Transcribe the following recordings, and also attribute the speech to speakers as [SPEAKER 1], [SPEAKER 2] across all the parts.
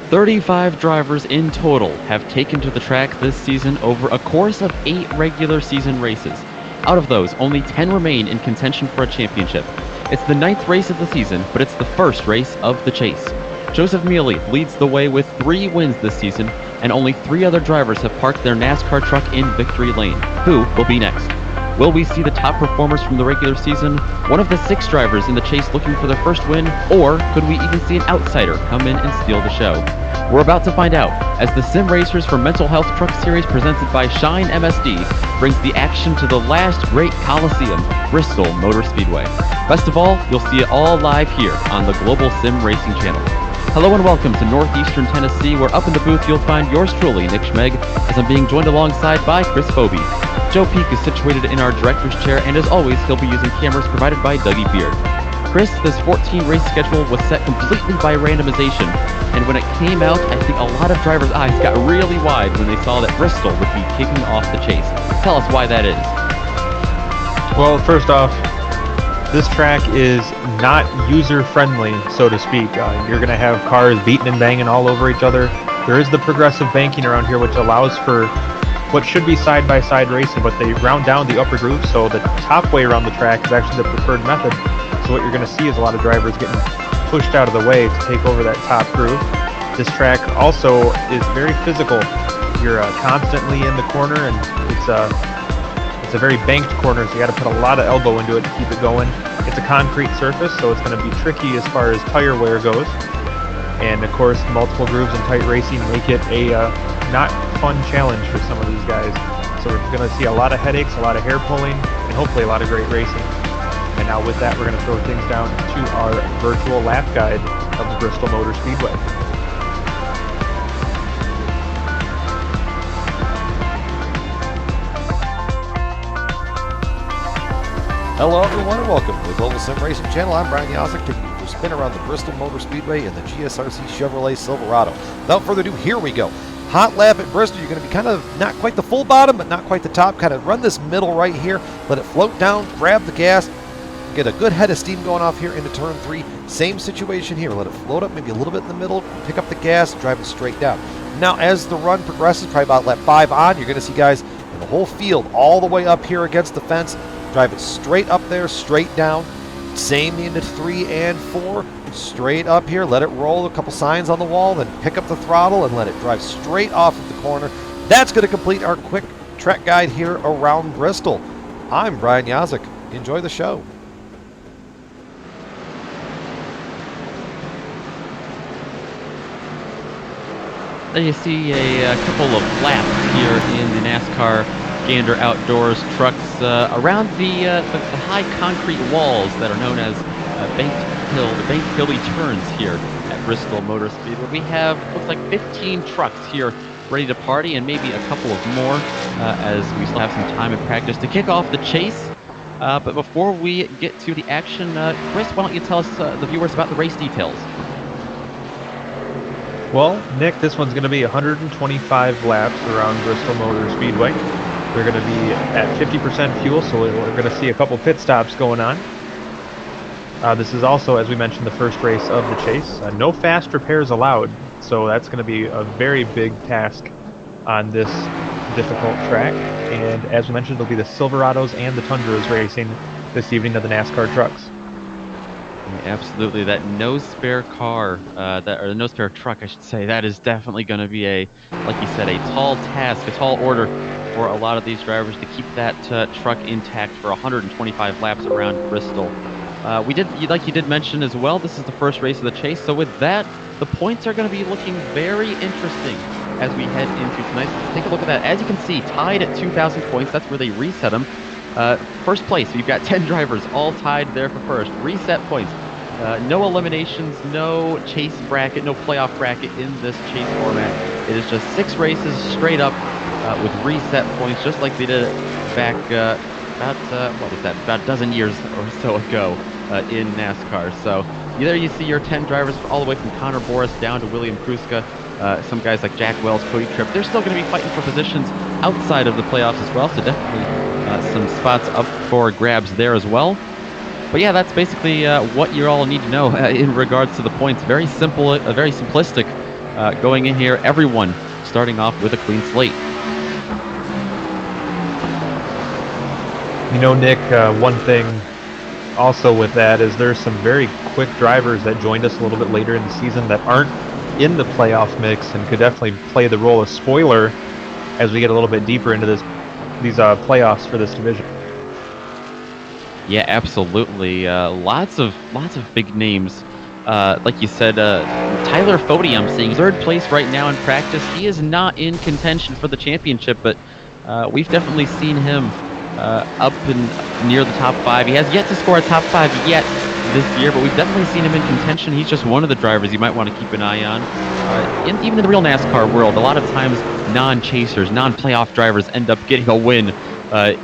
[SPEAKER 1] 35 drivers in total have taken to the track this season over a course of 8 regular season races. Out of those, only 10 remain in contention for a championship. It's the 9th race of the season, but it's the first race of the chase. Joseph Mealy leads the way with 3 wins this season, and only 3 other drivers have parked their NASCAR truck in victory lane. Who will be next? Will we see the top performers from the regular season, one of the 6 drivers in the chase looking for their first win, or could we even see an outsider come in and steal the show? We're about to find out as the Sim Racers for Mental Health Truck Series presented by Shine MSD brings the action to the last great Coliseum, Bristol Motor Speedway. Best of all, you'll see it all live here on the Global SimRacing Channel. Hello and welcome to Northeastern Tennessee, where up in the booth you'll find yours truly, Nick Schmeg, as I'm being joined alongside by Chris Foby. Joe Peak is situated in our director's chair, and as always, he'll be using cameras provided by Dougie Beard. Chris, this 14-race schedule was set completely by randomization, and when it came out, I think a lot of drivers' eyes got really wide when they saw that Bristol would be kicking off the chase. Tell us why that is.
[SPEAKER 2] Well, first off, this track is not user-friendly, so to speak. You're going to have cars beating and banging all over each other. There is the progressive banking around here, which allows for what should be side-by-side racing, but they round down the upper groove, so the top way around the track is actually the preferred method. So what you're going to see is a lot of drivers getting pushed out of the way to take over that top groove. This track also is very physical. You're constantly in the corner, and it's a very banked corner, so you got to put a lot of elbow into it to keep it going. It's a concrete surface, so it's going to be tricky as far as tire wear goes. And of course, multiple grooves and tight racing make it a not fun challenge for some of these guys. So we're going to see a lot of headaches, a lot of hair pulling, and hopefully a lot of great racing. And now with that, we're going to throw things down to our virtual lap guide of the Bristol Motor Speedway.
[SPEAKER 3] Hello everyone and welcome to the Global SimRacing Channel. I'm Brian Yosik, taking you for a spin around the Bristol Motor Speedway in the GSRC Chevrolet Silverado. Without further ado, here we go. Hot lap at Bristol. You're going to be kind of not quite the full bottom, but not quite the top. Kind of run this middle right here. Let it float down, grab the gas, get a good head of steam going off here into turn 3. Same situation here. Let it float up maybe a little bit in the middle, pick up the gas, drive it straight down. Now as the run progresses, probably about lap 5 on, you're going to see guys in the whole field all the way up here against the fence. Drive it straight up there, straight down. Same into 3 and 4. Straight up here, let it roll, a couple signs on the wall, then pick up the throttle and let it drive straight off of the corner. That's going to complete our quick track guide here around Bristol. I'm Brian Yosik. Enjoy the show.
[SPEAKER 1] There you see a couple of laps here in the NASCAR Gander Outdoors trucks around the high concrete walls that are known as banked hilly turns here at Bristol Motor Speedway. We have, looks like 15 trucks here ready to party, and maybe a couple of more as we still have some time in practice to kick off the chase. But before we get to the action, Chris, why don't you tell us, the viewers, about the race details?
[SPEAKER 2] Well, Nick, this one's going to be 125 laps around Bristol Motor Speedway. They're going to be at 50% fuel, so we're going to see a couple pit stops going on. This is also, as we mentioned, the first race of the chase. No fast repairs allowed, so that's going to be a very big task on this difficult track. And as we mentioned, there'll be the Silverados and the Tundras racing this evening of the NASCAR trucks.
[SPEAKER 1] Absolutely, that no spare car, or the no spare truck, I should say, that is definitely going to be like you said, a tall task, a tall order for a lot of these drivers to keep that truck intact for 125 laps around Bristol. Like you did mention as well, this is the first race of the chase, so with that, the points are going to be looking very interesting as we head into tonight. Let's take a look at that. As you can see, tied at 2,000 points, that's where they reset them. First place, we've got 10 drivers all tied there for first. Reset points. No eliminations, no chase bracket, no playoff bracket in this chase format. It is just 6 races straight up with reset points, just like they did it back about a dozen years or so ago in NASCAR. So there you see your 10 drivers all the way from Connor Boris down to William Pruska. Some guys like Jack Wells, Cody Tripp, they're still going to be fighting for positions outside of the playoffs as well, so definitely some spots up for grabs there as well. But yeah, that's basically what you all need to know in regards to the points. Very simple, very simplistic going in here, everyone starting off with a clean slate.
[SPEAKER 2] You know, Nick, one thing also with that is there's some very quick drivers that joined us a little bit later in the season that aren't in the playoff mix and could definitely play the role of spoiler as we get a little bit deeper into these playoffs for this division.
[SPEAKER 1] Yeah, absolutely. Lots of big names. Like you said, Tyler Fody, I'm seeing third place right now in practice. He is not in contention for the championship, but we've definitely seen him up and near the top 5. He has yet to score a top 5 yet this year, but we've definitely seen him in contention. He's just one of the drivers you might want to keep an eye on. Even in the real NASCAR world, a lot of times non-chasers, non-playoff drivers end up getting a win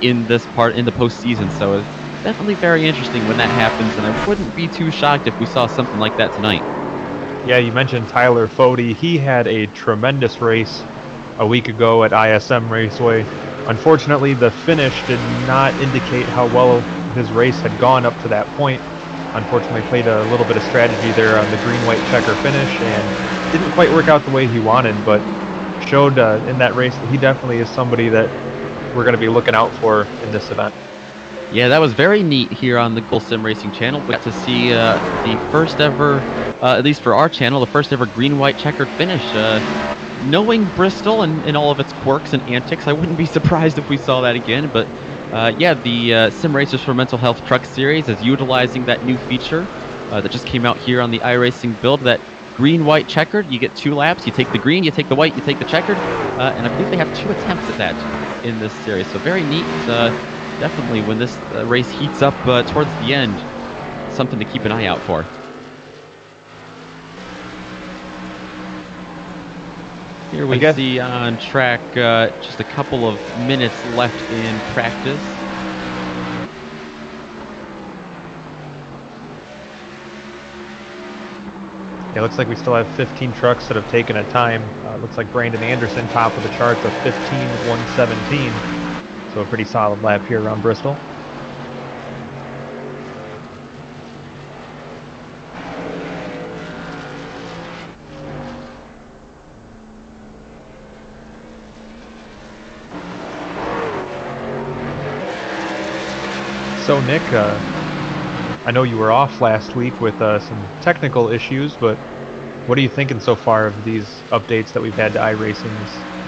[SPEAKER 1] in the postseason. So definitely very interesting when that happens, and I wouldn't be too shocked if we saw something like that tonight.
[SPEAKER 2] Yeah, you mentioned Tyler Fody. He had a tremendous race a week ago at ISM Raceway. Unfortunately, the finish did not indicate how well his race had gone up to that point. Unfortunately, played a little bit of strategy there on the green-white checker finish and didn't quite work out the way he wanted, but showed in that race that he definitely is somebody that we're going to be looking out for in this event.
[SPEAKER 1] Yeah, that was very neat here on the Global SimRacing Channel. We got to see the first ever, at least for our channel, the first ever green-white checkered finish. Knowing Bristol and all of its quirks and antics, I wouldn't be surprised if we saw that again. But yeah, the Sim Racers for Mental Health Truck Series is utilizing that new feature that just came out here on the iRacing build, that green-white checkered. You get 2 laps. You take the green, you take the white, you take the checkered. And I believe they have 2 attempts at that in this series. So very neat. Definitely, when this race heats up towards the end, something to keep an eye out for. Here we see on track just a couple of minutes left in practice.
[SPEAKER 2] It looks like we still have 15 trucks that have taken a time. Looks like Brandon Anderson top of the charts of 15.117. So a pretty solid lap here around Bristol. So Nick, I know you were off last week with some technical issues, but what are you thinking so far of these updates that we've had to iRacing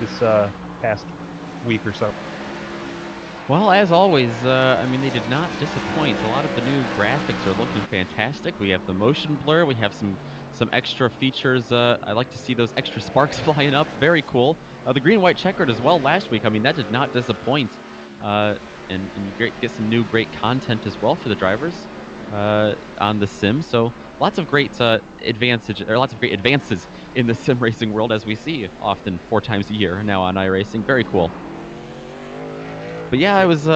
[SPEAKER 2] this past week or so?
[SPEAKER 1] Well, as always, I mean, they did not disappoint. A lot of the new graphics are looking fantastic. We have the motion blur. We have some extra features. I like to see those extra sparks flying up. Very cool. The green-white checkered as well last week. I mean, that did not disappoint. And get some new great content as well for the drivers on the sim. So lots of great advances in the sim racing world, as we see often 4 times a year now on iRacing. Very cool. But yeah, I was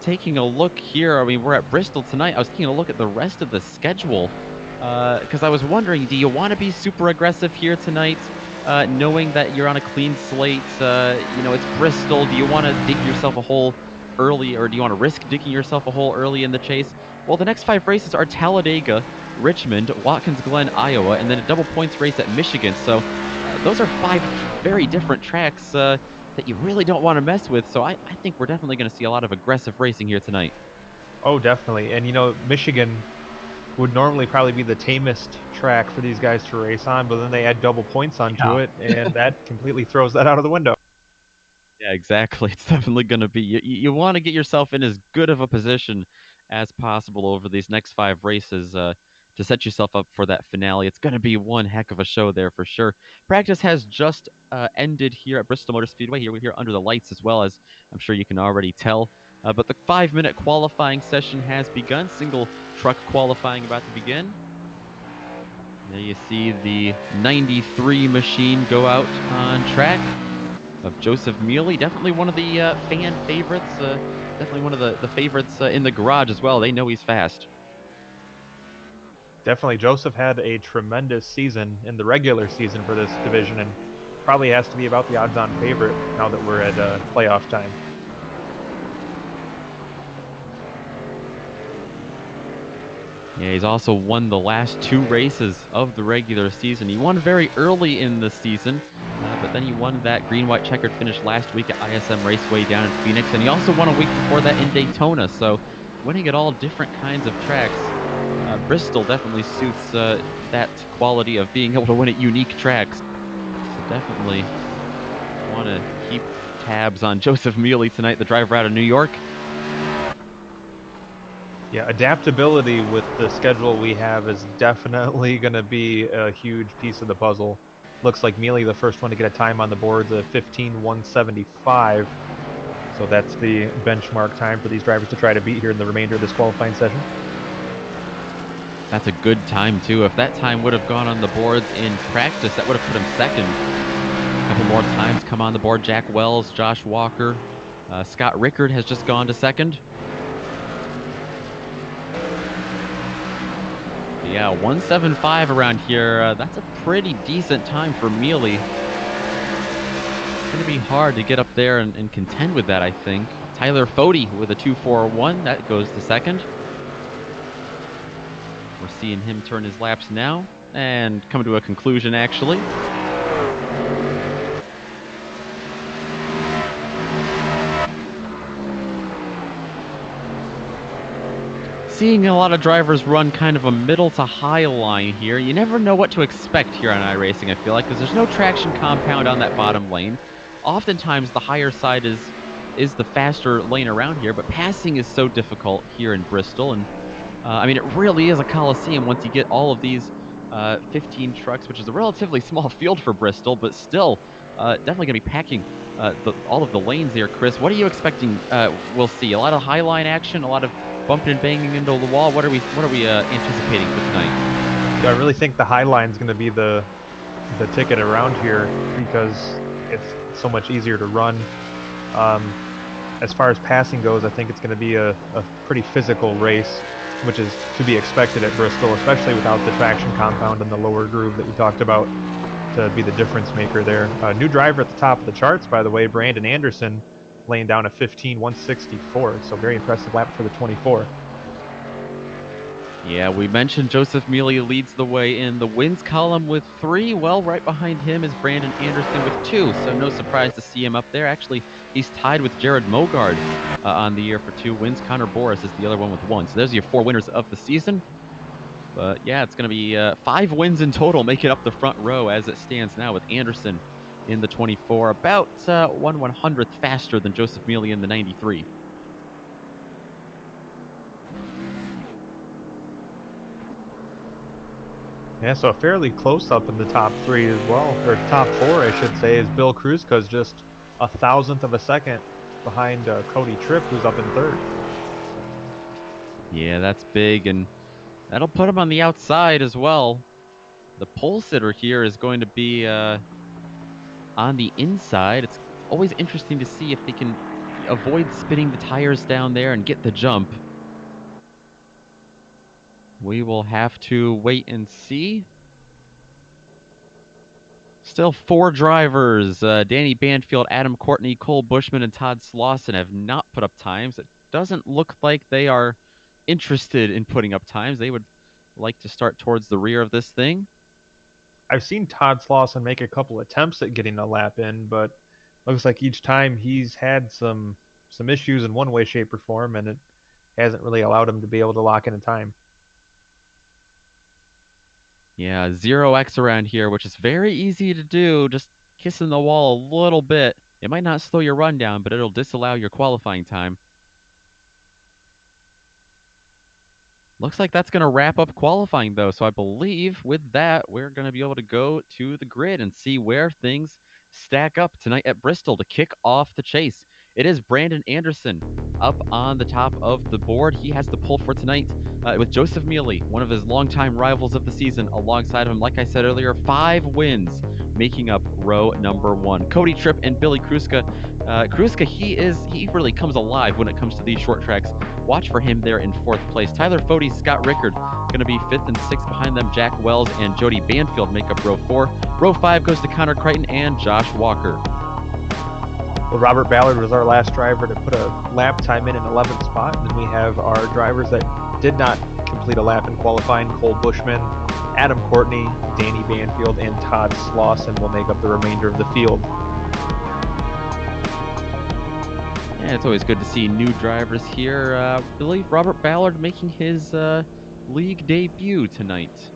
[SPEAKER 1] taking a look here. I mean, we're at Bristol tonight. I was taking a look at the rest of the schedule because I was wondering, do you want to be super aggressive here tonight, knowing that you're on a clean slate? It's Bristol. Do you want to dig yourself a hole early, or do you want to risk digging yourself a hole early in the chase? Well, the next 5 races are Talladega, Richmond, Watkins Glen, Iowa, and then a double points race at Michigan. So those are 5 very different tracks that you really don't want to mess with. So I think we're definitely going to see a lot of aggressive racing here tonight.
[SPEAKER 2] Oh, definitely. And, Michigan would normally probably be the tamest track for these guys to race on, but then they add double points onto it, and that completely throws that out of the window.
[SPEAKER 1] Yeah, exactly. It's definitely going to be... You want to get yourself in as good of a position as possible over these next 5 races to set yourself up for that finale. It's going to be one heck of a show there for sure. Practice has just ended here at Bristol Motor Speedway. We're here under the lights as well, as I'm sure you can already tell. But the 5-minute qualifying session has begun. Single truck qualifying about to begin. There you see the 93 machine go out on track of Joseph Mealy. Definitely one of the fan favorites. Definitely one of the favorites in the garage as well. They know he's fast.
[SPEAKER 2] Definitely. Joseph had a tremendous season in the regular season for this division, and probably has to be about the odds-on favorite now that we're at playoff time.
[SPEAKER 1] Yeah, he's also won the last 2 races of the regular season. He won very early in the season, but then he won that green-white checkered finish last week at ISM Raceway down in Phoenix, and he also won a week before that in Daytona, so winning at all different kinds of tracks. Bristol definitely suits that quality of being able to win at unique tracks. So definitely want to keep tabs on Joseph Mealy tonight, the driver out of New York.
[SPEAKER 2] Yeah, adaptability with the schedule we have is definitely going to be a huge piece of the puzzle. Looks like Mealy, the first one to get a time on the boards of 15:175. So that's the benchmark time for these drivers to try to beat here in the remainder of this qualifying session.
[SPEAKER 1] That's a good time, too. If that time would have gone on the boards in practice, that would have put him second. A couple more times come on the board. Jack Wells, Josh Walker, Scott Rickard has just gone to second. But yeah, 175 around here. That's a pretty decent time for Mealy. It's going to be hard to get up there and contend with that, I think. Tyler Fode with a 2.41. That goes to second. We're seeing him turn his laps now and come to a conclusion, actually. Seeing a lot of drivers run kind of a middle to high line here. You never know what to expect here on iRacing, I feel like, because there's no traction compound on that bottom lane. Oftentimes, the higher side is the faster lane around here, but passing is so difficult here in Bristol, and I mean, it really is a coliseum once you get all of these 15 trucks, which is a relatively small field for Bristol, but still definitely going to be packing all of the lanes there. Chris, what are you expecting we'll see? A lot of high line action, a lot of bumping and banging into the wall. What are we anticipating for tonight?
[SPEAKER 2] Yeah, I really think the high line is going to be the ticket around here because it's so much easier to run. As far as passing goes, I think it's going to be a pretty physical race, which is to be expected at Bristol, especially without the traction compound and the lower groove that we talked about to be the difference maker there. New driver at the top of the charts, by the way, Brandon Anderson, laying down a 15:164, so very impressive lap for the 24.
[SPEAKER 1] Yeah, we mentioned Joseph Mealy leads the way in the wins column with 3. Well, right behind him is Brandon Anderson with 2, so no surprise to see him up there. Actually, he's tied with Jared Mogard on the year for 2 wins. Connor Boris is the other one with 1. So there's your 4 winners of the season. But yeah, it's going to be 5 wins in total make it up the front row as it stands now, with Anderson in the 24, about 1/100th faster than Joseph Mealy in the 93.
[SPEAKER 2] Yeah, so fairly close up in the top 3 as well, or top 4, I should say, is Bill Kruzka's just 1,000th of a second behind Cody Tripp, who's up in 3rd.
[SPEAKER 1] Yeah, that's big, and that'll put him on the outside as well. The pole sitter here is going to be on the inside. It's always interesting to see if they can avoid spinning the tires down there and get the jump. We will have to wait and see. Still 4 drivers. Danny Banfield, Adam Courtney, Cole Bushman, and Todd Slauson have not put up times. It doesn't look like they are interested in putting up times. They would like to start towards the rear of this thing.
[SPEAKER 2] I've seen Todd Slauson make a couple attempts at getting a lap in, but looks like each time he's had some issues in one way, shape, or form, and it hasn't really allowed him to be able to lock in a time.
[SPEAKER 1] Yeah, 0x around here, which is very easy to do, just kissing the wall a little bit. It might not slow your run down, but it'll disallow your qualifying time. Looks like that's going to wrap up qualifying, though, so I believe with that, we're going to be able to go to the grid and see where things stack up tonight at Bristol to kick off the chase. It is Brandon Anderson up on the top of the board. He has the pole for tonight with Joseph Mealy, one of his longtime rivals of the season, alongside him. Like I said earlier, 5 wins making up row number 1. Cody Tripp and Billy Kruzka. Kruzka, he really comes alive when it comes to these short tracks. Watch for him there in 4th place. Tyler Fode, Scott Rickard going to be 5th and 6th behind them. Jack Wells and Jody Banfield make up row 4. Row 5 goes to Connor Crichton and Josh Walker.
[SPEAKER 2] Well, Robert Ballard was our last driver to put a lap time in 11th spot, and then we have our drivers that did not complete a lap in qualifying. Cole Bushman, Adam Courtney, Danny Banfield, and Todd Slauson will make up the remainder of the field.
[SPEAKER 1] Yeah, it's always good to see new drivers here. I believe Robert Ballard making his league debut tonight.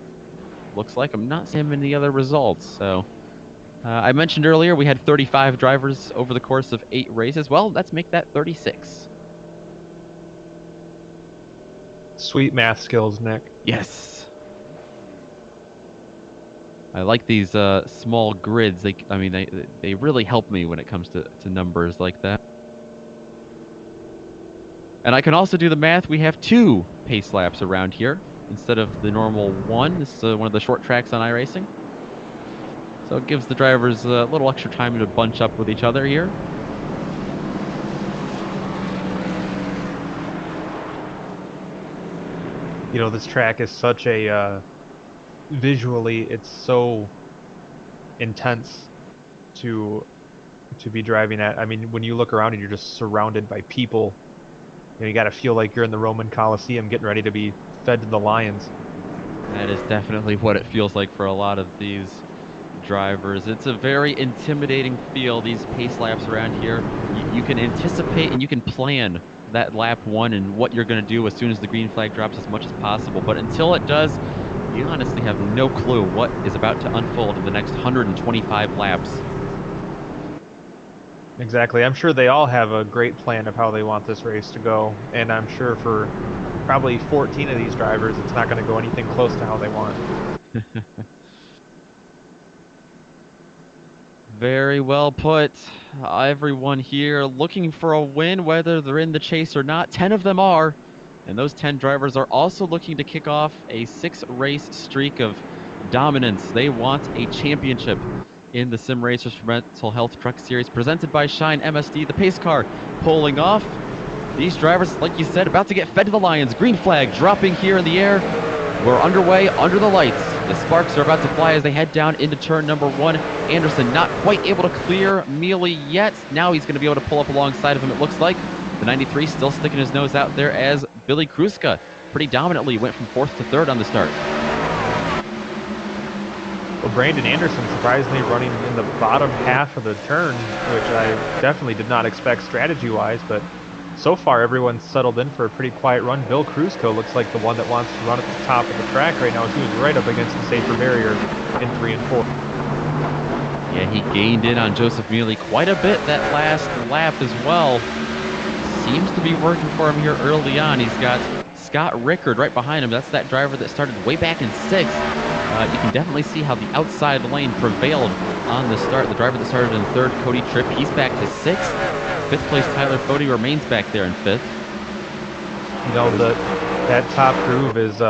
[SPEAKER 1] Looks like I'm not seeing any other results. So I mentioned earlier we had 35 drivers over the course of 8 races. Well, let's make that 36.
[SPEAKER 2] Sweet math skills, Nick.
[SPEAKER 1] Yes. I like these small grids. They really help me when it comes to numbers like that. And I can also do the math. We have 2 pace laps around here instead of the normal 1. This is one of the short tracks on iRacing. So it gives the drivers a little extra time to bunch up with each other here.
[SPEAKER 2] You know, this track is such a visually, it's so intense to be driving at. I mean, when you look around and you're just surrounded by people, you got to feel like you're in the Roman Colosseum getting ready to be fed to the lions.
[SPEAKER 1] That is definitely what it feels like for a lot of these drivers. It's a very intimidating feel, these pace laps around here. You can anticipate and you can plan that lap 1 and what you're going to do as soon as the green flag drops as much as possible. But until it does, you honestly have no clue what is about to unfold in the next 125 laps.
[SPEAKER 2] Exactly. I'm sure they all have a great plan of how they want this race to go, and I'm sure for probably 14 of these drivers, it's not going to go anything close to how they want.
[SPEAKER 1] Very well put. Everyone here looking for a win, whether they're in the chase or not. 10 of them are, and those 10 drivers are also looking to kick off a 6-race streak of dominance. They want a championship in the Sim Racers for Mental Health Truck Series, presented by Shine MSD. The pace car pulling off. These drivers, like you said, about to get fed to the lions. Green flag dropping here in the air. We're underway under the lights. The sparks are about to fly as they head down into turn number 1. Anderson not quite able to clear Mealy yet. Now he's going to be able to pull up alongside of him, it looks like. The 93 still sticking his nose out there as Billy Kruska pretty dominantly went from 4th to 3rd on the start.
[SPEAKER 2] Well, Brandon Anderson surprisingly running in the bottom half of the turn, which I definitely did not expect strategy-wise, but so far everyone's settled in for a pretty quiet run. Bill Kruzko looks like the one that wants to run at the top of the track right now. He was right up against the safer barrier in 3 and 4.
[SPEAKER 1] Yeah, he gained in on Joseph Mealy quite a bit that last lap as well. Seems to be working for him here early on. He's got Scott Rickard right behind him. That's that driver that started way back in 6th. You can definitely see how the outside lane prevailed on the start. The driver that started in 3rd, Cody Tripp, he's back to 6th. 5th place Tyler Fody remains back there in 5th.
[SPEAKER 2] You know, that top groove is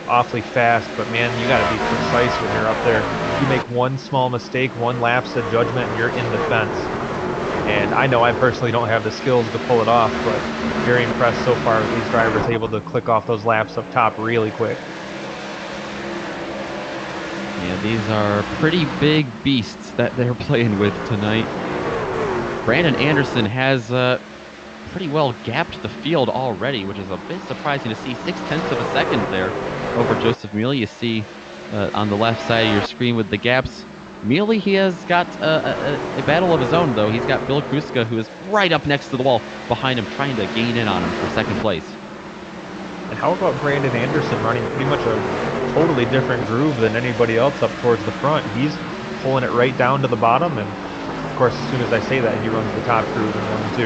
[SPEAKER 2] awfully fast, but man, you got to be precise when you're up there. You make one small mistake, one lapse of judgment, and you're in the fence. And I know I personally don't have the skills to pull it off, but very impressed so far with these drivers able to click off those laps up top really quick.
[SPEAKER 1] Yeah, these are pretty big beasts that they're playing with tonight. Brandon Anderson has pretty well gapped the field already, which is a bit surprising to see. 0.6 of a second there over Joseph Mealy. You see on the left side of your screen with the gaps. Mealy, he has got a battle of his own, though. He's got Bill Kruska, who is right up next to the wall behind him, trying to gain in on him for 2nd place.
[SPEAKER 2] And how about Brandon Anderson running pretty much a totally different groove than anybody else up towards the front? He's pulling it right down to the bottom, and of course, as soon as I say that, he runs the top groove in 1 and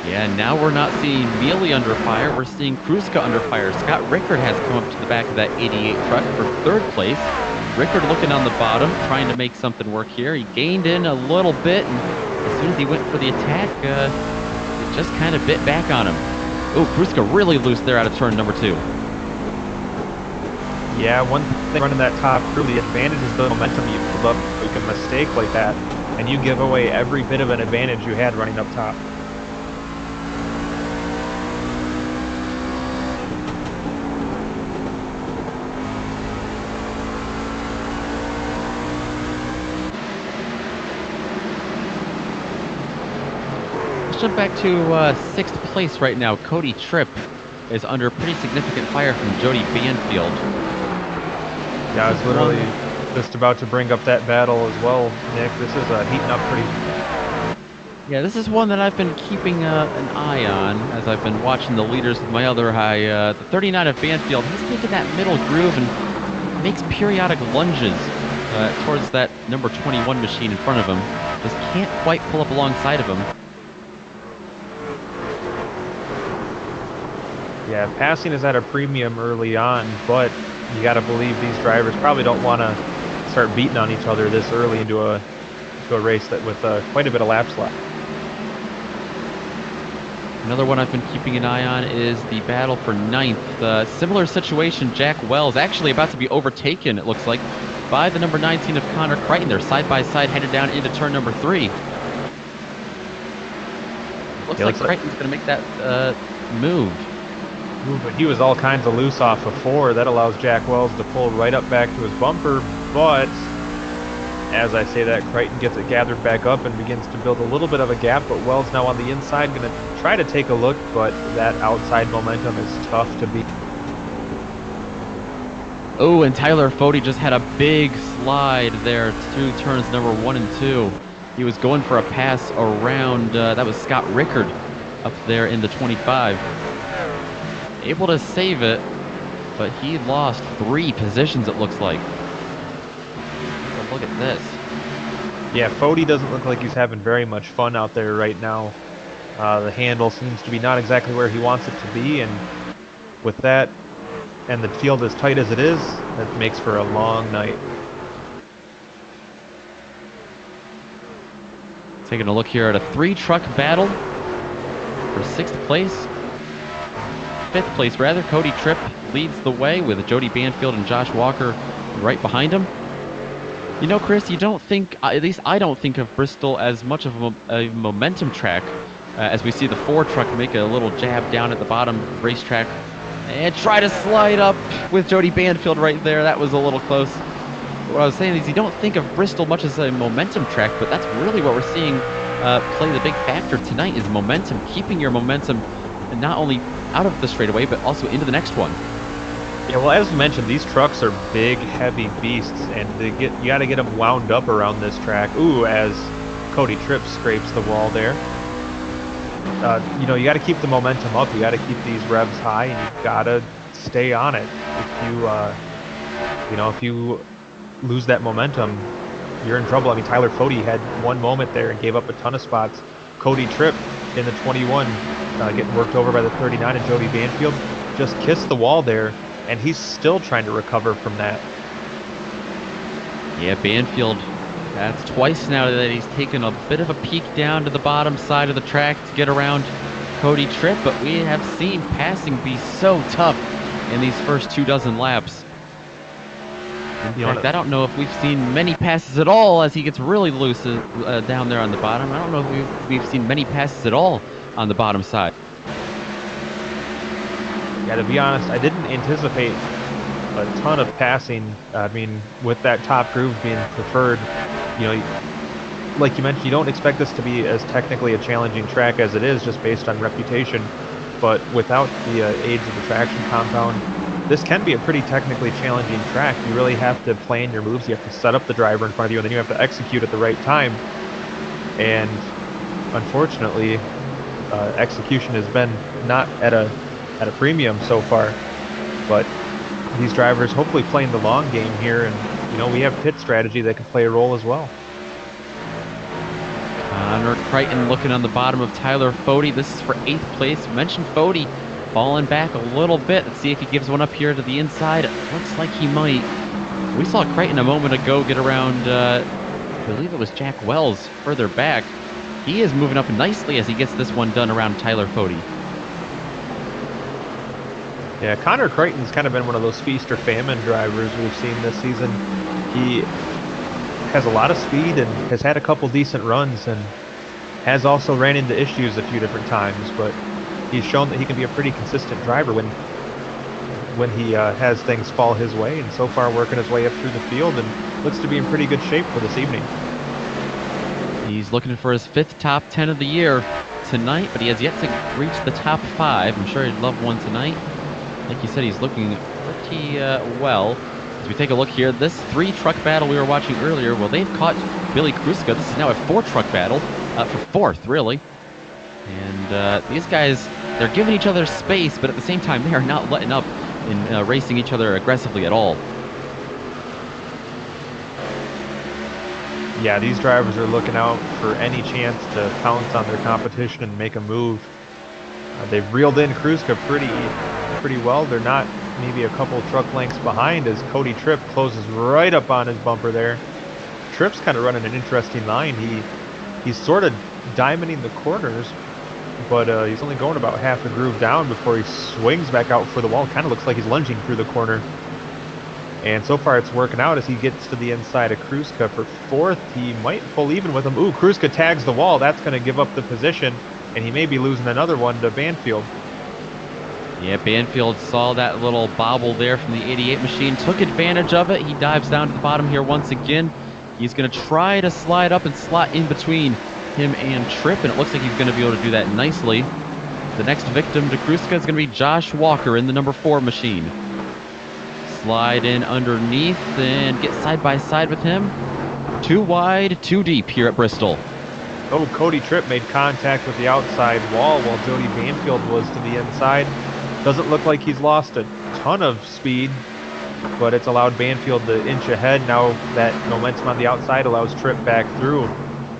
[SPEAKER 2] 2.
[SPEAKER 1] Yeah, now we're not seeing Mealy under fire. We're seeing Kruska under fire. Scott Rickard has come up to the back of that 88 truck for 3rd place. Rickard looking on the bottom, trying to make something work here. He gained in a little bit, and as soon as he went for the attack, it just kind of bit back on him. Oh, Kruska really loose there out of turn number 2.
[SPEAKER 2] Yeah, one thing running that top groove, the advantage is the momentum you build up. You can mistake like that, and you give away every bit of an advantage you had running up top.
[SPEAKER 1] Let's jump back to 6th place right now. Cody Tripp is under pretty significant fire from Jody Banfield.
[SPEAKER 2] Yeah, I was literally just about to bring up that battle as well, Nick. This is heating up pretty.
[SPEAKER 1] Yeah, this is one that I've been keeping an eye on as I've been watching the leaders with my other eye. The 39 of Banfield, he's taking that middle groove and makes periodic lunges towards that number 21 machine in front of him. Just can't quite pull up alongside of him.
[SPEAKER 2] Yeah, passing is at a premium early on, but you got to believe these drivers probably don't want to start beating on each other this early into a race that with quite a bit of laps left.
[SPEAKER 1] Another one I've been keeping an eye on is the battle for ninth. Similar situation, Jack Wells actually about to be overtaken, it looks like, by the number 19 of Connor Crichton. They're side by side headed down into turn number 3. Looks like Crichton's going to make that move.
[SPEAKER 2] But he was all kinds of loose off of 4. That allows Jack Wells to pull right up back to his bumper, but as I say that, Crichton gets it gathered back up and begins to build a little bit of a gap, but Wells now on the inside, going to try to take a look, but that outside momentum is tough to beat.
[SPEAKER 1] Oh, and Tyler Fody just had a big slide there through turns number 1 and 2. He was going for a pass around, that was Scott Rickard up there in the 25. Able to save it, but he lost 3 positions, it looks like. But look at this.
[SPEAKER 2] Yeah, Fody doesn't look like he's having very much fun out there right now. The handle seems to be not exactly where he wants it to be, and with that, and the field as tight as it is, that makes for a long night.
[SPEAKER 1] Taking a look here at a 3-truck battle for 6th place. 5th place, rather. Cody Tripp leads the way with Jody Banfield and Josh Walker right behind him. You know, Chris, you don't think, at least I don't think of Bristol as much of a momentum track as we see the 4-truck make a little jab down at the bottom racetrack and try to slide up with Jody Banfield right there. That was a little close. What I was saying is you don't think of Bristol much as a momentum track, but that's really what we're seeing play the big factor tonight is momentum, keeping your momentum and not only out of the straightaway, but also into the next one.
[SPEAKER 2] Yeah, well, as mentioned, these trucks are big, heavy beasts, and you got to get them wound up around this track. Ooh, as Cody Tripp scrapes the wall there. You know, you got to keep the momentum up. You got to keep these revs high, and you got to stay on it. If you lose that momentum, you're in trouble. I mean, Tyler Fody had one moment there and gave up a ton of spots. Cody Tripp in the 21, getting worked over by the 39 and Jody Banfield, just kissed the wall there, and he's still trying to recover from that.
[SPEAKER 1] Yeah, Banfield, that's twice now that he's taken a bit of a peek down to the bottom side of the track to get around Cody Tripp, but we have seen passing be so tough in these first 24 laps. In fact, I don't know if we've seen many passes at all as he gets really loose down there on the bottom. I don't know if we've seen many passes at all on the bottom side.
[SPEAKER 2] Yeah, to be honest, I didn't anticipate a ton of passing. I mean, with that top groove being preferred, you know, like you mentioned, you don't expect this to be as technically a challenging track as it is just based on reputation. But without the aids of the traction compound, this can be a pretty technically challenging track. You really have to plan your moves. You have to set up the driver in front of you, and then you have to execute at the right time. And unfortunately, execution has been not at a premium so far. But these drivers hopefully playing the long game here, and you know, we have pit strategy that can play a role as well.
[SPEAKER 1] Connor Crichton looking on the bottom of Tyler Fody. This is for 8th place. Mentioned Fody falling back a little bit. Let's see if he gives one up here to the inside. It looks like he might. We saw Crichton a moment ago get around, I believe it was Jack Wells further back. He is moving up nicely as he gets this one done around Tyler Fody.
[SPEAKER 2] Yeah, Connor Crichton's kind of been one of those feast or famine drivers we've seen this season. He has a lot of speed and has had a couple decent runs and has also ran into issues a few different times, but he's shown that he can be a pretty consistent driver when he has things fall his way, and so far working his way up through the field and looks to be in pretty good shape for this evening.
[SPEAKER 1] He's looking for his 5th top 10 of the year. tonight, but he has yet to reach the top 5. I'm sure he'd love one tonight. Like you said, he's looking pretty well. As we take a look here, this 3-truck battle we were watching earlier, well, they've caught Billy Kruska. This is now a 4-truck battle for 4th, really. And these guys, they're giving each other space, but at the same time, they are not letting up in racing each other aggressively at all.
[SPEAKER 2] Yeah, these drivers are looking out for any chance to pounce on their competition and make a move. They've reeled in Kruska pretty well. They're not maybe a couple truck lengths behind as Cody Tripp closes right up on his bumper there. Tripp's kind of running an interesting line. He's sort of diamonding the corners, but he's only going about half a groove down before he swings back out for the wall. Kind of looks like he's lunging through the corner. And so far it's working out as he gets to the inside of Kruska for 4th. He might pull even with him. Ooh, Kruska tags the wall. That's going to give up the position, and he may be losing another one to Banfield.
[SPEAKER 1] Yeah, Banfield saw that little bobble there from the 88 machine, took advantage of it. He dives down to the bottom here once again. He's going to try to slide up and slot in between him and Tripp, and it looks like he's going to be able to do that nicely. The next victim to Kruska is going to be Josh Walker in the number 4 machine. Slide in underneath and get side by side with him. 2 wide, 2 deep here at Bristol.
[SPEAKER 2] Oh, Cody Tripp made contact with the outside wall while Jody Banfield was to the inside. Doesn't look like he's lost a ton of speed, but it's allowed Banfield to inch ahead. Now that momentum on the outside allows Tripp back through,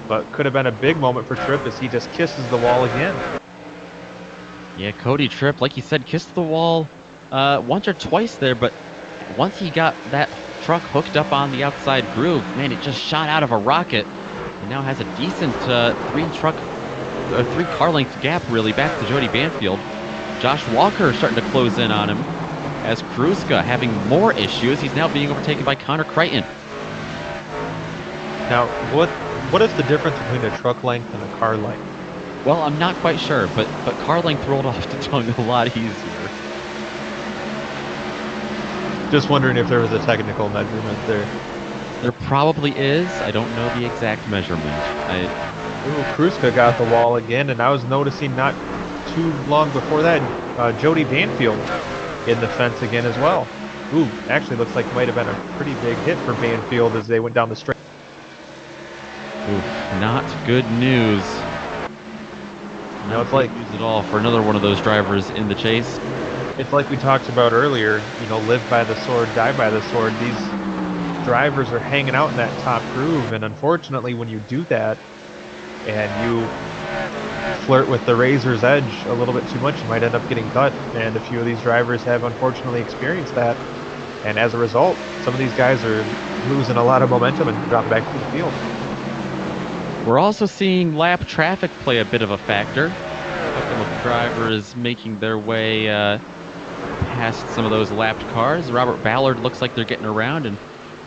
[SPEAKER 2] but could have been a big moment for Tripp as he just kisses the wall again.
[SPEAKER 1] Yeah, Cody Tripp, like you said, kissed the wall once or twice there, but once he got that truck hooked up on the outside groove, man, it just shot out of a rocket and now has a decent 3-car length gap, really, back to Jody Banfield. Josh Walker starting to close in on him as Kruska having more issues. He's now being overtaken by Connor Crichton.
[SPEAKER 2] Now, what is the difference between a truck length and a car length?
[SPEAKER 1] Well, I'm not quite sure, but car length rolled off the tongue a lot easier.
[SPEAKER 2] Just wondering if there was a technical measurement there.
[SPEAKER 1] There probably is. I don't know the exact measurement.
[SPEAKER 2] Ooh, Kruska got the wall again, and I was noticing not too long before that, Jody Banfield in the fence again as well. Ooh, actually looks like it might have been a pretty big hit for Banfield as they went down the straight.
[SPEAKER 1] Ooh, not good news.
[SPEAKER 2] No, it's like
[SPEAKER 1] news at all for another one of those drivers in the chase.
[SPEAKER 2] It's like we talked about earlier, live by the sword, die by the sword. These drivers are hanging out in that top groove, and unfortunately when you do that and you flirt with the razor's edge a little bit too much, you might end up getting cut, and a few of these drivers have unfortunately experienced that, and as a result some of these guys are losing a lot of momentum and dropping back to the field.
[SPEAKER 1] We're also seeing lap traffic play a bit of a factor. A couple of drivers making their way past some of those lapped cars. Robert Ballard looks like they're getting around, and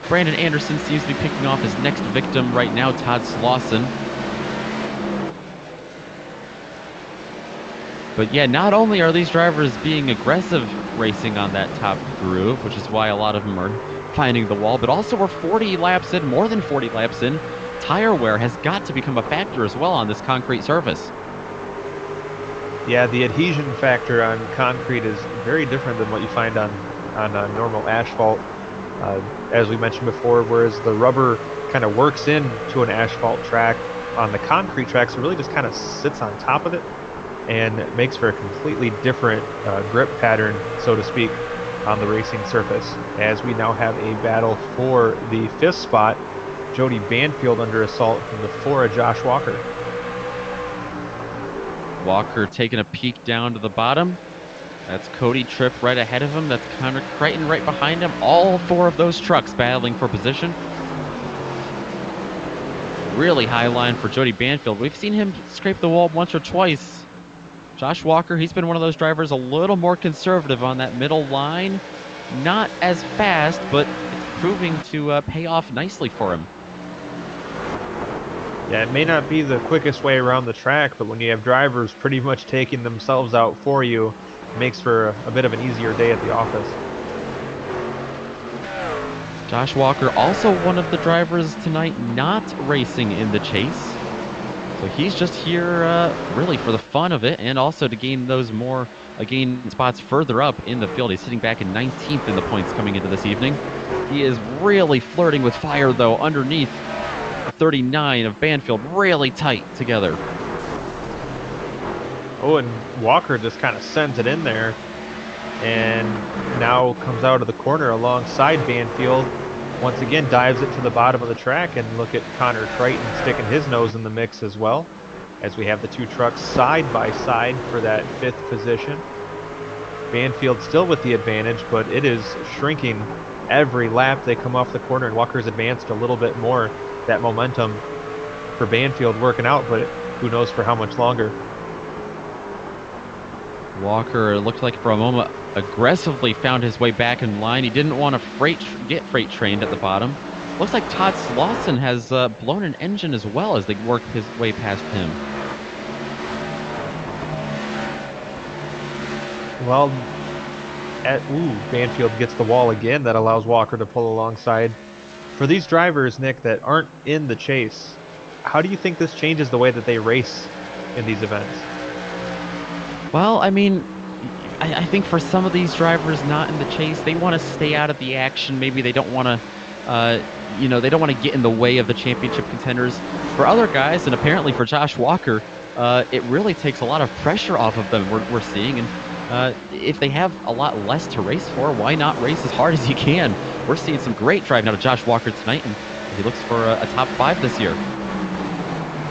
[SPEAKER 1] Brandon Anderson seems to be picking off his next victim right now, Todd Slauson. But yeah, not only are these drivers being aggressive racing on that top groove, which is why a lot of them are finding the wall, but also we're 40 laps in, more than 40 laps in. Tire wear has got to become a factor as well on this concrete surface.
[SPEAKER 2] Yeah, the adhesion factor on concrete is very different than what you find on normal asphalt. As we mentioned before, whereas the rubber kind of works into an asphalt track, on the concrete tracks it really just kind of sits on top of it and it makes for a completely different grip pattern, so to speak, on the racing surface. As we now have a battle for the 5th spot, Jody Banfield under assault from the 4 of Josh Walker.
[SPEAKER 1] Walker taking a peek down to the bottom. That's Cody Tripp right ahead of him. That's Connor Crichton right behind him. All 4 of those trucks battling for position. Really high line for Jody Banfield. We've seen him scrape the wall once or twice. Josh Walker, he's been one of those drivers a little more conservative on that middle line. Not as fast, but it's proving to pay off nicely for him.
[SPEAKER 2] Yeah, it may not be the quickest way around the track, but when you have drivers pretty much taking themselves out for you, it makes for a bit of an easier day at the office.
[SPEAKER 1] Josh Walker, also one of the drivers tonight not racing in the chase. So he's just here really for the fun of it, and also to gain those more gain spots further up in the field. He's sitting back in 19th in the points coming into this evening. He is really flirting with fire, though, underneath 39 of Banfield, really tight together.
[SPEAKER 2] Oh, and Walker just kind of sends it in there, and now comes out of the corner alongside Banfield. Once again, dives it to the bottom of the track, and look at Connor Crichton sticking his nose in the mix as well, as we have the two trucks side by side for that 5th position. Banfield still with the advantage, but it is shrinking every lap they come off the corner, and Walker's advanced a little bit more. That momentum for Banfield working out, but who knows for how much longer.
[SPEAKER 1] Walker looked like for a moment aggressively found his way back in line. He didn't want to get freight trained at the bottom. Looks like Todd Slauson has blown an engine as well as they work his way past him.
[SPEAKER 2] Well, Banfield gets the wall again. That allows Walker to pull alongside. For these drivers, Nick, that aren't in the chase, how do you think this changes the way that they race in these events?
[SPEAKER 1] Well, I mean, I think for some of these drivers not in the chase, they want to stay out of the action. Maybe they don't want to, they don't want to get in the way of the championship contenders. For other guys, and apparently for Josh Walker, it really takes a lot of pressure off of them, we're seeing. And if they have a lot less to race for, why not race as hard as you can? We're seeing some great driving out of Josh Walker tonight, and he looks for a top 5 this year.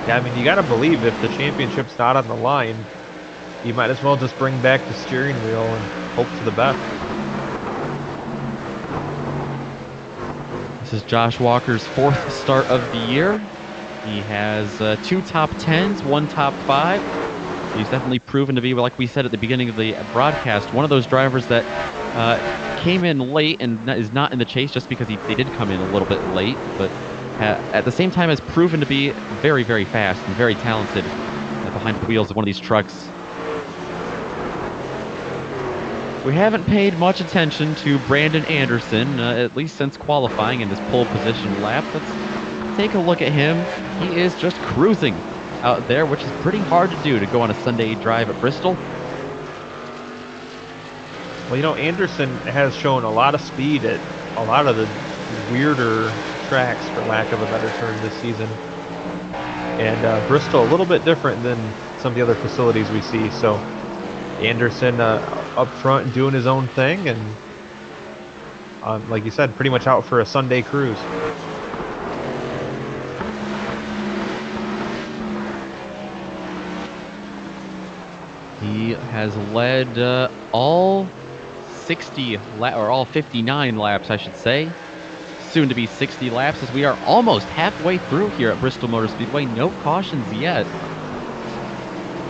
[SPEAKER 2] Yeah, I mean, you got to believe if the championship's not on the line, you might as well just bring back the steering wheel and hope for the best.
[SPEAKER 1] This is Josh Walker's 4th start of the year. He has 2 top 10s, 1 top 5. He's definitely proven to be, like we said at the beginning of the broadcast, one of those drivers that came in late and is not in the chase just because they did come in a little bit late, but at the same time has proven to be very, very fast and very talented behind the wheels of one of these trucks. We haven't paid much attention to Brandon Anderson, at least since qualifying in this pole position lap. Let's take a look at him. He is just cruising out there, which is pretty hard to do to go on a Sunday drive at Bristol.
[SPEAKER 2] Well, Anderson has shown a lot of speed at a lot of the weirder tracks, for lack of a better term, this season. And Bristol, a little bit different than some of the other facilities we see. So Anderson up front doing his own thing, and like you said, pretty much out for a Sunday cruise.
[SPEAKER 1] He has led all 60 or all 59 laps, I should say. Soon to be 60 laps, as we are almost halfway through here at Bristol Motor Speedway. No cautions yet.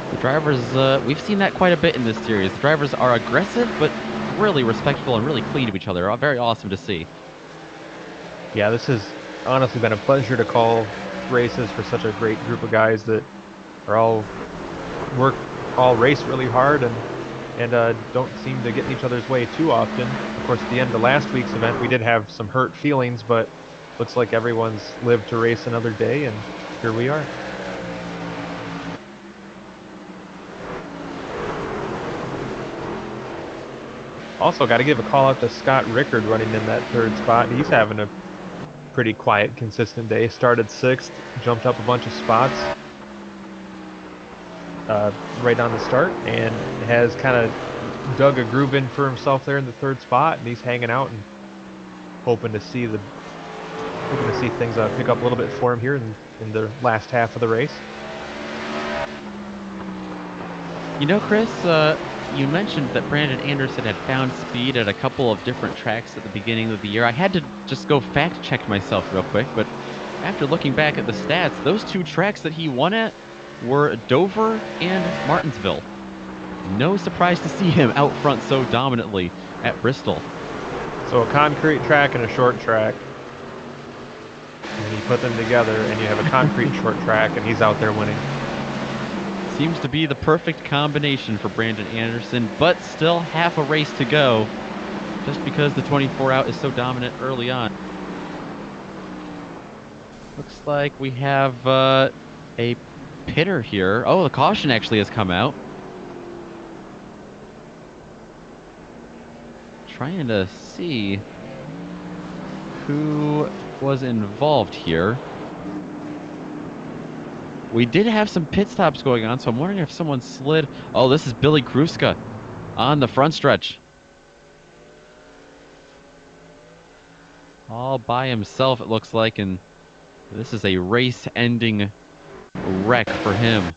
[SPEAKER 1] The drivers, we've seen that quite a bit in this series. The drivers are aggressive, but really respectful and really clean to each other. Very awesome to see.
[SPEAKER 2] Yeah, this has honestly been a pleasure to call races for such a great group of guys that are all race really hard and don't seem to get in each other's way too often. Of course, at the end of last week's event, we did have some hurt feelings, but looks like everyone's lived to race another day, and here we are. Also, got to give a call out to Scott Rickard running in that 3rd spot. He's having a pretty quiet, consistent day. Started 6th, jumped up a bunch of spots right on the start, and has kind of dug a groove in for himself there in the 3rd spot, and he's hanging out and hoping to see things pick up a little bit for him here in the last half of the race.
[SPEAKER 1] Chris, you mentioned that Brandon Anderson had found speed at a couple of different tracks at the beginning of the year. I had to just go fact check myself real quick, but after looking back at the stats, those 2 tracks that he won at were Dover and Martinsville. No surprise to see him out front so dominantly at Bristol.
[SPEAKER 2] So a concrete track and a short track, and you put them together and you have a concrete short track, and he's out there winning.
[SPEAKER 1] Seems to be the perfect combination for Brandon Anderson, but still half a race to go, just because the 24 out is so dominant early on. Looks like we have a pitter here. Oh, the caution actually has come out. Trying to see who was involved here. We did have some pit stops going on, so I'm wondering if someone slid. Oh, this is Billy Kruska on the front stretch. All by himself, it looks like, and this is a race-ending wreck for him.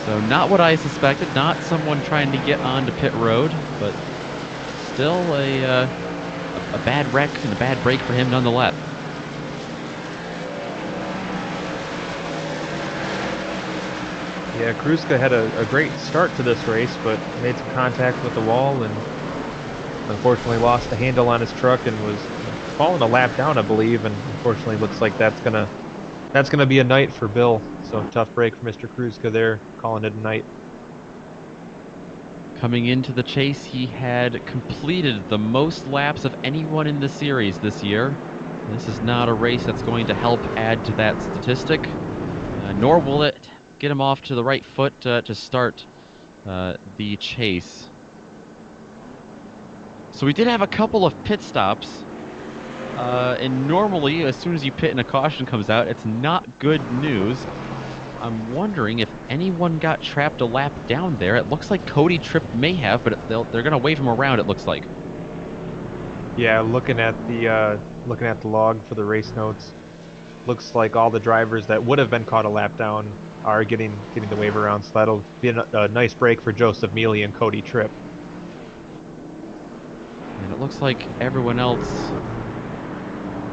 [SPEAKER 1] So not what I suspected, not someone trying to get onto pit road, but still a bad wreck and a bad break for him nonetheless.
[SPEAKER 2] Yeah, Kruska had a great start to this race, but made some contact with the wall and unfortunately lost the handle on his truck and was falling a lap down, I believe, and unfortunately looks like that's gonna be a night for Bill. So tough break for Mr. Kruska there, calling it a night.
[SPEAKER 1] Coming into the chase, he had completed the most laps of anyone in the series this year. This is not a race that's going to help add to that statistic, nor will it get him off to the right foot to start the chase. So we did have a couple of pit stops, and normally as soon as you pit and a caution comes out, it's not good news. I'm wondering if anyone got trapped a lap down there. It looks like Cody Tripp may have, but they're going to wave him around, it looks like.
[SPEAKER 2] Yeah, looking at the log for the race notes, looks like all the drivers that would have been caught a lap down are getting the wave around. So that'll be a nice break for Joseph Mealy and Cody Tripp.
[SPEAKER 1] And it looks like everyone else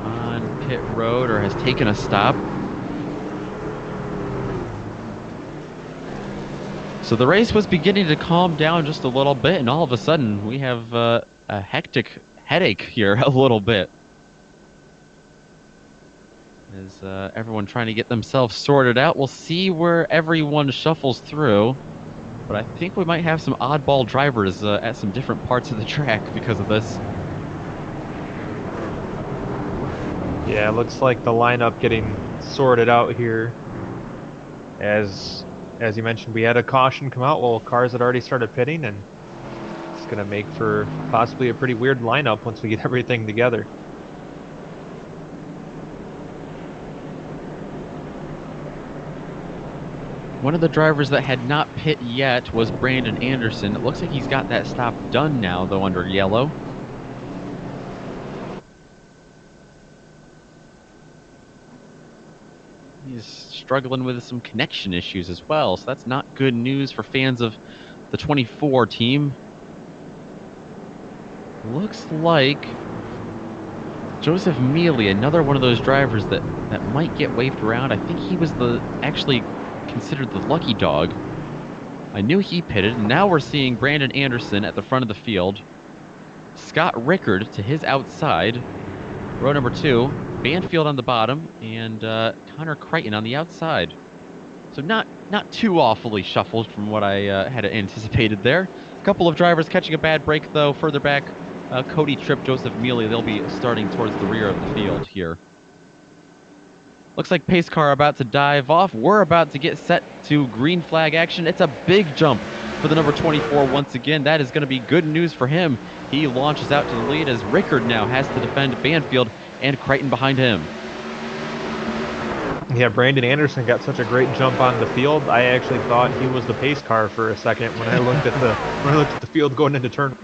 [SPEAKER 1] on pit road or has taken a stop. So the race was beginning to calm down just a little bit, and all of a sudden we have a hectic headache here a little bit. As everyone trying to get themselves sorted out. We'll see where everyone shuffles through, but I think we might have some oddball drivers at some different parts of the track because of this.
[SPEAKER 2] Yeah, it looks like the lineup getting sorted out here. As you mentioned, we had a caution come out. Well, cars had already started pitting, and it's going to make for possibly a pretty weird lineup once we get everything together.
[SPEAKER 1] One of the drivers that had not pit yet was Brandon Anderson. It looks like he's got that stop done now, though, under yellow. He's struggling with some connection issues as well, so that's not good news for fans of the 24 team. Looks like Joseph Mealy, another one of those drivers that might get waved around. I think he was actually considered the lucky dog. I knew he pitted, and now we're seeing Brandon Anderson at the front of the field. Scott Rickard to his outside. Row number 2. Banfield on the bottom, and Connor Crichton on the outside. So not too awfully shuffled from what I had anticipated there. A couple of drivers catching a bad break, though. Further back, Cody Tripp, Joseph Mealy, they'll be starting towards the rear of the field here. Looks like pace car about to dive off. We're about to get set to green flag action. It's a big jump for the number 24 once again. That is going to be good news for him. He launches out to the lead as Rickard now has to defend Banfield and Crichton behind him.
[SPEAKER 2] Yeah, Brandon Anderson got such a great jump on the field. I actually thought he was the pace car for a second when I looked at the field going into turn.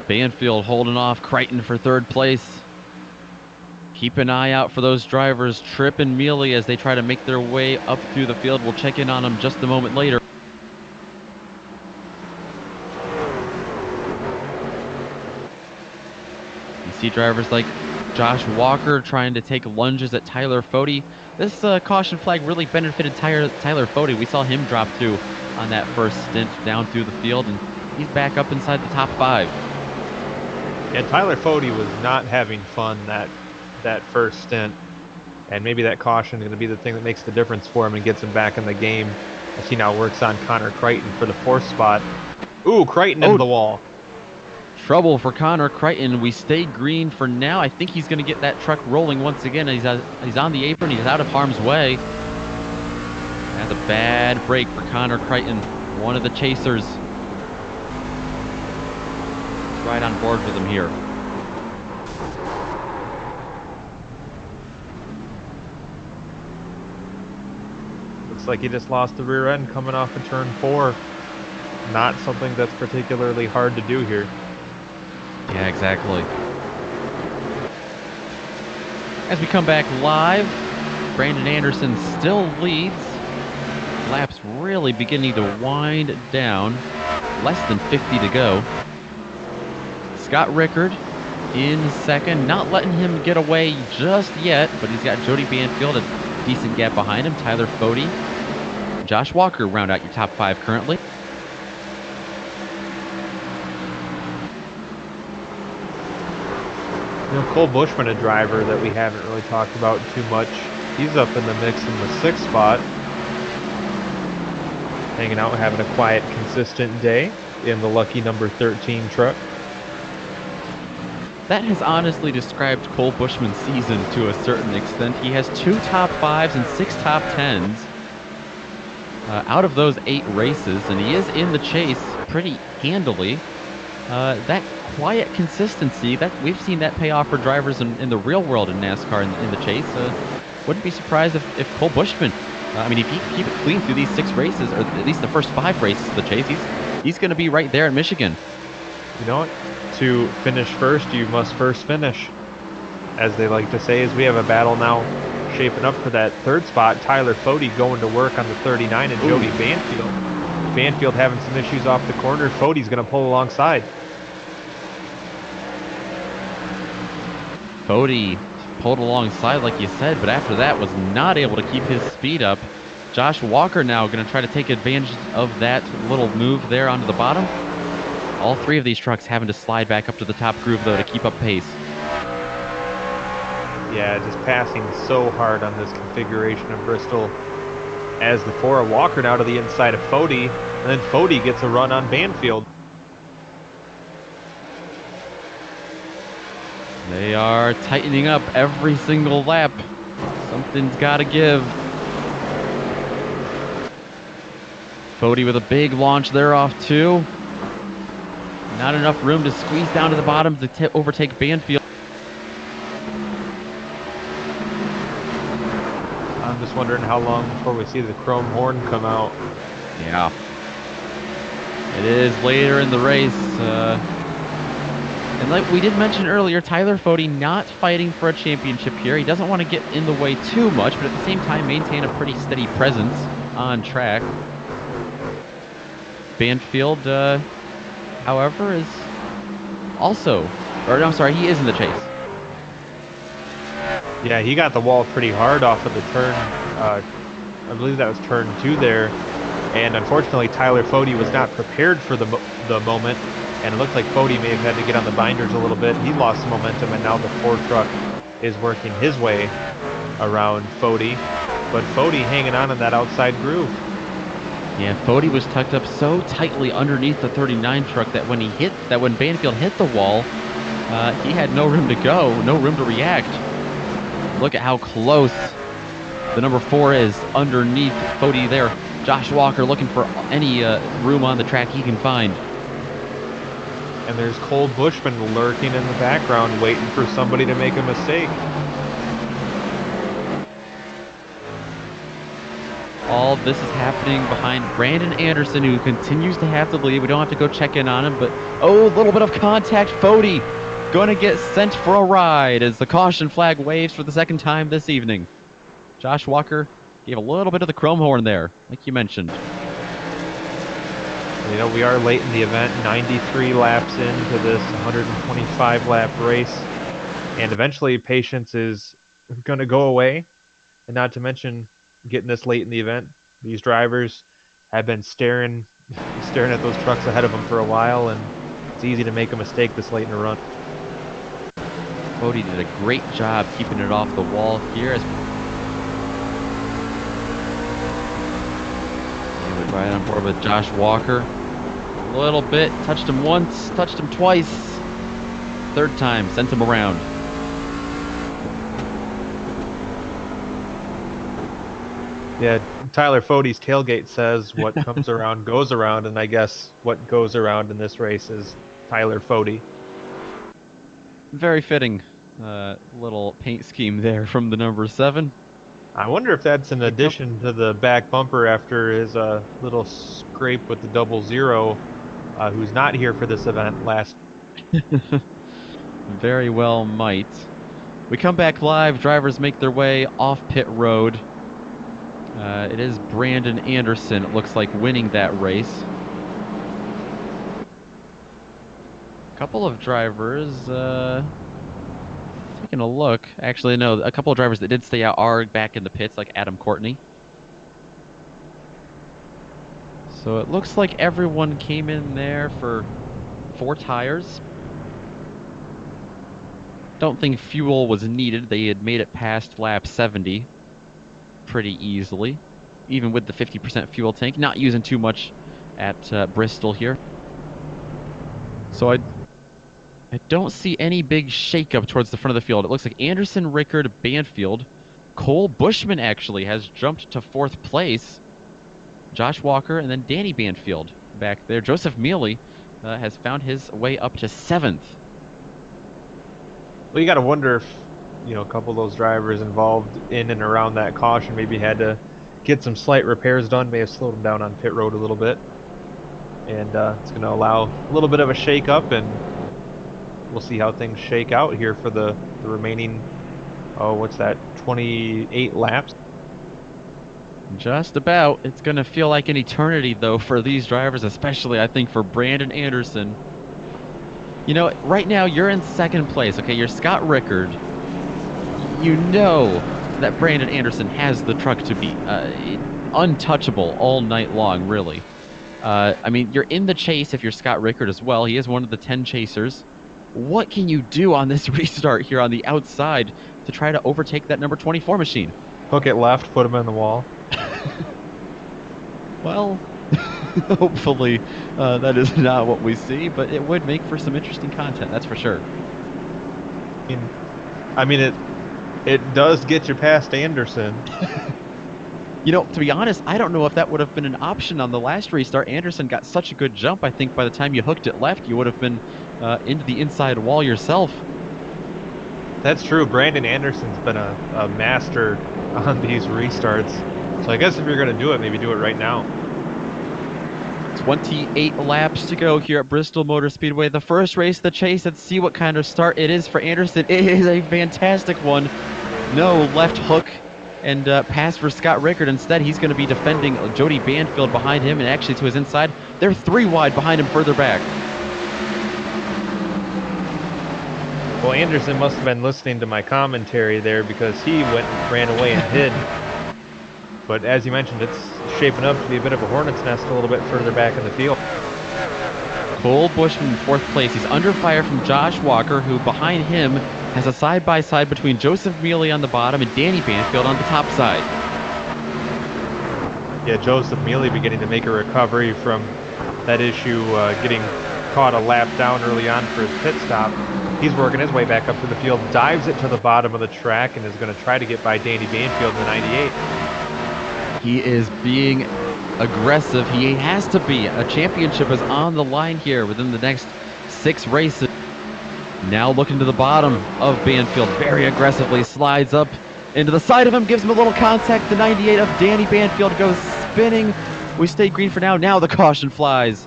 [SPEAKER 1] Banfield holding off Crichton for third place. Keep an eye out for those drivers, Tripp and Mealy, as they try to make their way up through the field. We'll check in on them just a moment later. You see drivers like Josh Walker trying to take lunges at Tyler Fode. This caution flag really benefited Tyler Fode. We saw him drop through on that first stint down through the field, and he's back up inside the top 5.
[SPEAKER 2] And Tyler Fode was not having fun that first stint, and maybe that caution is going to be the thing that makes the difference for him and gets him back in the game as he now works on Connor Crichton for the 4th spot. Ooh, Crichton into the wall.
[SPEAKER 1] trouble for Connor Crichton. We stay green for now. I think he's going to get that truck rolling once again. He's on the apron. He's out of harm's way. That's a bad break for Connor Crichton, one of the chasers. Right on board with him here.
[SPEAKER 2] Looks like he just lost the rear end coming off of turn 4. Not something that's particularly hard to do here.
[SPEAKER 1] Yeah, exactly. As we come back live, Brandon Anderson still leads. Laps really beginning to wind down. Less than 50 to go. Scott Rickard in second, not letting him get away just yet, but he's got Jody Banfield a decent gap behind him. Tyler Fode, Josh Walker round out your top 5 currently.
[SPEAKER 2] You know, Cole Bushman, a driver that we haven't really talked about too much. He's up in the mix in the 6th spot. Hanging out, having a quiet, consistent day in the lucky number 13 truck.
[SPEAKER 1] That has honestly described Cole Bushman's season to a certain extent. He has 2 top 5s and 6 top 10s out of those 8 races, and he is in the chase pretty handily. That quiet consistency, that we've seen that pay off for drivers in the real world in NASCAR in the chase. Wouldn't be surprised if Cole Bushman, I mean, if he can keep it clean through these 6 races, or at least the first 5 races of the chase, he's going to be right there in Michigan.
[SPEAKER 2] You know what? To finish first, you must first finish. As they like to say, as we have a battle now shaping up for that 3rd spot. Tyler Fode going to work on the 39 and Jody Banfield. Banfield having some issues off the corner. Fode's going to pull alongside.
[SPEAKER 1] Fode pulled alongside like you said, but after that was not able to keep his speed up. Josh Walker now going to try to take advantage of that little move there onto the bottom. All 3 of these trucks having to slide back up to the top groove though to keep up pace.
[SPEAKER 2] Yeah, just passing so hard on this configuration of Bristol. As the 4 Walker now to the inside of Fode, and then Fode gets a run on Banfield.
[SPEAKER 1] They are tightening up every single lap. Something's got to give. Fode with a big launch there off 2. Not enough room to squeeze down to the bottom to overtake Banfield.
[SPEAKER 2] I'm just wondering how long before we see the chrome horn come out.
[SPEAKER 1] Yeah. It is later in the race. And like we did mention earlier, Tyler Fode not fighting for a championship here. He doesn't want to get in the way too much, but at the same time maintain a pretty steady presence on track. Banfield, however, is also, or no, I'm sorry, he is in the chase.
[SPEAKER 2] Yeah, he got the wall pretty hard off of the turn. I believe that was turn 2 there. And unfortunately, Tyler Fode was not prepared for the moment. And it looked like Fode may have had to get on the binders a little bit. He lost some momentum, and now the 4 truck is working his way around Fode. But Fode hanging on in that outside groove.
[SPEAKER 1] Yeah, Fode was tucked up so tightly underneath the 39 truck that when Banfield hit the wall, he had no room to go, no room to react. Look at how close the number 4 is underneath Fode there. Josh Walker looking for any room on the track he can find.
[SPEAKER 2] And there's Cole Bushman lurking in the background, waiting for somebody to make a mistake.
[SPEAKER 1] All this is happening behind Brandon Anderson, who continues to have the lead. We don't have to go check in on him, but oh, a little bit of contact. Fode going to get sent for a ride as the caution flag waves for the 2nd time this evening. Josh Walker gave a little bit of the chrome horn there, like you mentioned.
[SPEAKER 2] You know, we are late in the event, 93 laps into this 125 lap race, and eventually patience is going to go away. And not to mention, getting this late in the event, these drivers have been staring at those trucks ahead of them for a while, and it's easy to make a mistake this late in a run.
[SPEAKER 1] Fode did a great job keeping it off the wall here. Right on board with Josh Walker. A little bit, touched him once, touched him twice. Third time, sent him around.
[SPEAKER 2] Yeah, Tyler Fode's tailgate says what comes around goes around, and I guess what goes around in this race is Tyler Fode.
[SPEAKER 1] Very fitting little paint scheme there from the number 7.
[SPEAKER 2] I wonder if that's an addition to the back bumper after his little scrape with the 00, who's not here for this event last.
[SPEAKER 1] Very well might. We come back live. Drivers make their way off pit road. It is Brandon Anderson, it looks like, winning that race. A couple of drivers, taking a look. Actually, no, a couple of drivers that did stay out are back in the pits, like Adam Courtney. So it looks like everyone came in there for 4 tires. Don't think fuel was needed. They had made it past lap 70 pretty easily, even with the 50% fuel tank. Not using too much at Bristol here. So I don't see any big shakeup towards the front of the field. It looks like Anderson, Rickard, Banfield. Cole Bushman actually has jumped to 4th place. Josh Walker and then Danny Banfield back there. Joseph Mealy has found his way up to 7th.
[SPEAKER 2] Well, you got to wonder if, you know, a couple of those drivers involved in and around that caution maybe had to get some slight repairs done, may have slowed them down on pit road a little bit. And it's going to allow a little bit of a shake-up, and we'll see how things shake out here for the remaining, 28 laps.
[SPEAKER 1] Just about. It's going to feel like an eternity, though, for these drivers, especially, I think, for Brandon Anderson. You know, right now, you're in 2nd place, okay? You're Scott Rickard. You know that Brandon Anderson has the truck to beat. Untouchable all night long, really. I mean, you're in the chase if you're Scott Rickard as well. He is one of the 10 chasers. What can you do on this restart here on the outside to try to overtake that number 24 machine?
[SPEAKER 2] Hook it left, put him in the wall.
[SPEAKER 1] Well, hopefully that is not what we see, but it would make for some interesting content, that's for sure.
[SPEAKER 2] I mean, it does get you past Anderson.
[SPEAKER 1] You know, to be honest, I don't know if that would have been an option on the last restart. Anderson got such a good jump, I think by the time you hooked it left, you would have been into the inside wall yourself.
[SPEAKER 2] That's true. Brandon Anderson's been a master on these restarts. So I guess if you're going to do it, maybe do it right now.
[SPEAKER 1] 28 laps to go here at Bristol Motor Speedway. The first race of the chase. Let's see what kind of start it is for Anderson. It is a fantastic one. No left hook and pass for Scott Rickard. Instead, he's going to be defending Jody Banfield behind him and actually to his inside. They're 3 wide behind him further back.
[SPEAKER 2] Well, Anderson must have been listening to my commentary there because he went and ran away and hid. But as you mentioned, it's shaping up to be a bit of a hornet's nest a little bit further back in the field.
[SPEAKER 1] Cole Bushman in 4th place. He's under fire from Josh Walker, who behind him has a side-by-side between Joseph Mealy on the bottom and Danny Banfield on the top side.
[SPEAKER 2] Yeah, Joseph Mealy beginning to make a recovery from that issue, getting caught a lap down early on for his pit stop. He's working his way back up to the field, dives it to the bottom of the track, and is going to try to get by Danny Banfield in the 98.
[SPEAKER 1] He is being aggressive. He has to be. A championship is on the line here within the next 6 races. Now looking to the bottom of Banfield, very aggressively slides up into the side of him, gives him a little contact. The 98 of Danny Banfield goes spinning. We stay green for now. Now the caution flies.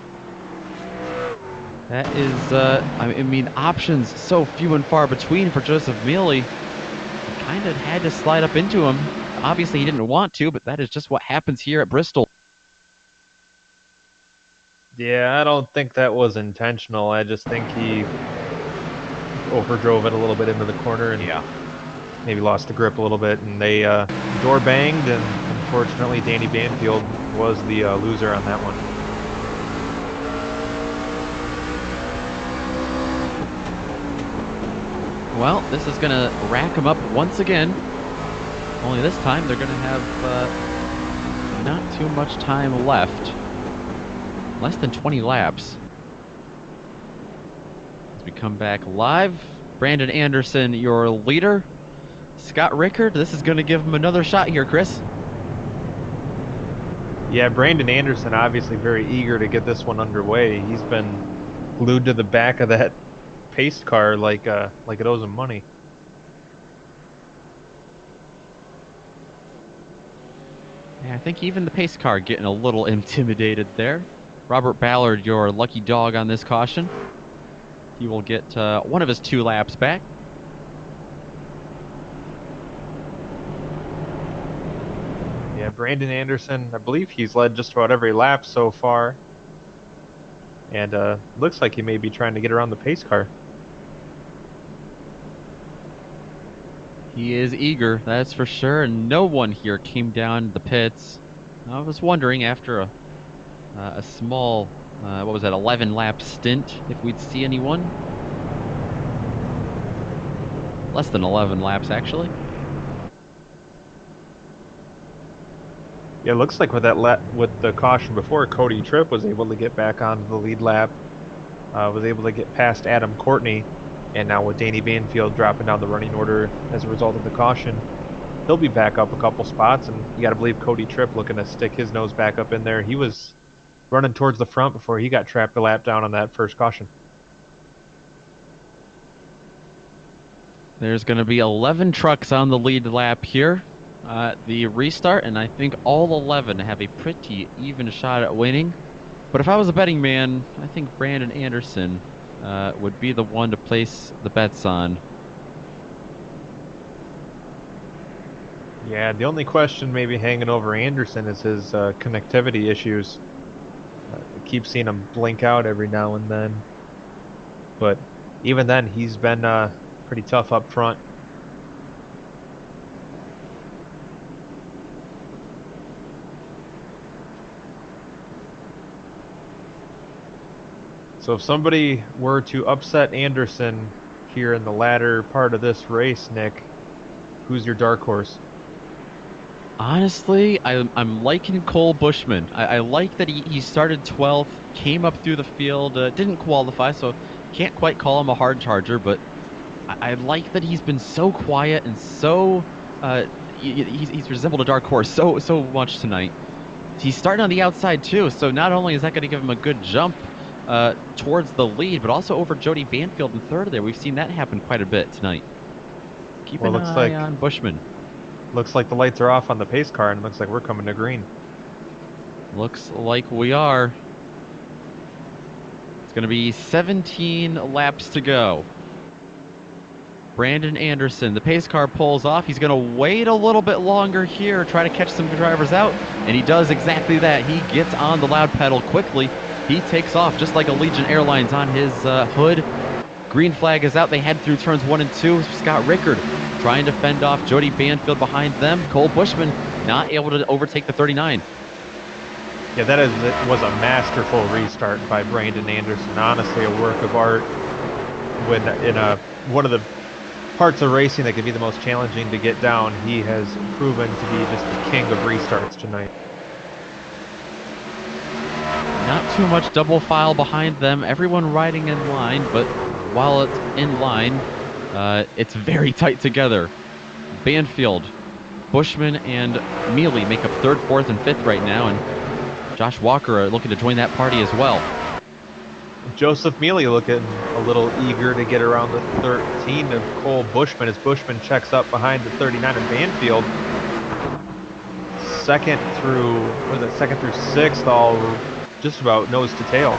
[SPEAKER 1] That is, I mean, options so few and far between for Joseph Mealy. He kind of had to slide up into him. Obviously, he didn't want to, but that is just what happens here at Bristol.
[SPEAKER 2] Yeah, I don't think that was intentional. I just think he overdrove it a little bit into the corner and maybe lost the grip a little bit. And they door banged, and unfortunately, Danny Banfield was the loser on that one.
[SPEAKER 1] Well, this is going to rack him up once again. Only this time they're going to have not too much time left. Less than 20 laps. we come back live, Brandon Anderson, your leader. Scott Rickard, this is going to give him another shot here, Chris.
[SPEAKER 2] Yeah, Brandon Anderson obviously very eager to get this one underway. He's been glued to the back of that pace car like it owes him money.
[SPEAKER 1] Yeah, I think even the pace car getting a little intimidated there. Robert Ballard, your lucky dog on this caution. He will get one of his 2 laps back.
[SPEAKER 2] Yeah, Brandon Anderson, I believe he's led just about every lap so far. And looks like he may be trying to get around the pace car.
[SPEAKER 1] He is eager, that's for sure, and no one here came down the pits. I was wondering after a small, what was that, 11 lap stint, if we'd see anyone. Less than 11 laps, actually.
[SPEAKER 2] Yeah, it looks like with the caution before, Cody Tripp was able to get back onto the lead lap. Was able to get past Adam Courtney. And now with Danny Banfield dropping down the running order as a result of the caution, he'll be back up a couple spots. And you got to believe Cody Tripp looking to stick his nose back up in there. He was running towards the front before he got trapped a lap down on that first caution.
[SPEAKER 1] There's going to be 11 trucks on the lead lap here. The restart, and I think all 11 have a pretty even shot at winning. But if I was a betting man, I think Brandon Anderson would be the one to place the bets on.
[SPEAKER 2] Yeah, the only question maybe hanging over Anderson is his connectivity issues. I keep seeing him blink out every now and then. But even then, he's been pretty tough up front. So if somebody were to upset Anderson here in the latter part of this race, Nick, who's your dark horse?
[SPEAKER 1] Honestly, I'm liking Cole Bushman. I like that he started 12th, came up through the field, didn't qualify, so can't quite call him a hard charger, but I like that he's been so quiet and so he's resembled a dark horse so much tonight. He's starting on the outside too, so not only is that going to give him a good jump towards the lead, but also over Jody Banfield in third there. We've seen that happen quite a bit tonight. Keep an eye on Bushman.
[SPEAKER 2] Looks like the lights are off on the pace car, and it looks like we're coming to green.
[SPEAKER 1] Looks like we are. It's going to be 17 laps to go. Brandon Anderson, the pace car pulls off. He's going to wait a little bit longer here, try to catch some drivers out, and he does exactly that. He gets on the loud pedal quickly. He takes off just like Allegiant Airlines on his hood. Green flag is out. They head through turns 1 and 2. Scott Rickard trying to fend off Jody Banfield behind them. Cole Bushman not able to overtake the 39.
[SPEAKER 2] Yeah, that was a masterful restart by Brandon Anderson. Honestly, a work of art. When in one of the parts of racing that could be the most challenging to get down, he has proven to be just the king of restarts tonight.
[SPEAKER 1] Not too much double file behind them. Everyone riding in line, but while it's in line, it's very tight together. Banfield, Bushman, and Mealy make up 3rd, 4th, and 5th right now, and Josh Walker looking to join that party as well.
[SPEAKER 2] Joseph Mealy looking a little eager to get around the 13 of Cole Bushman as Bushman checks up behind the 39 of Banfield. Second through 6th, all just about nose to tail.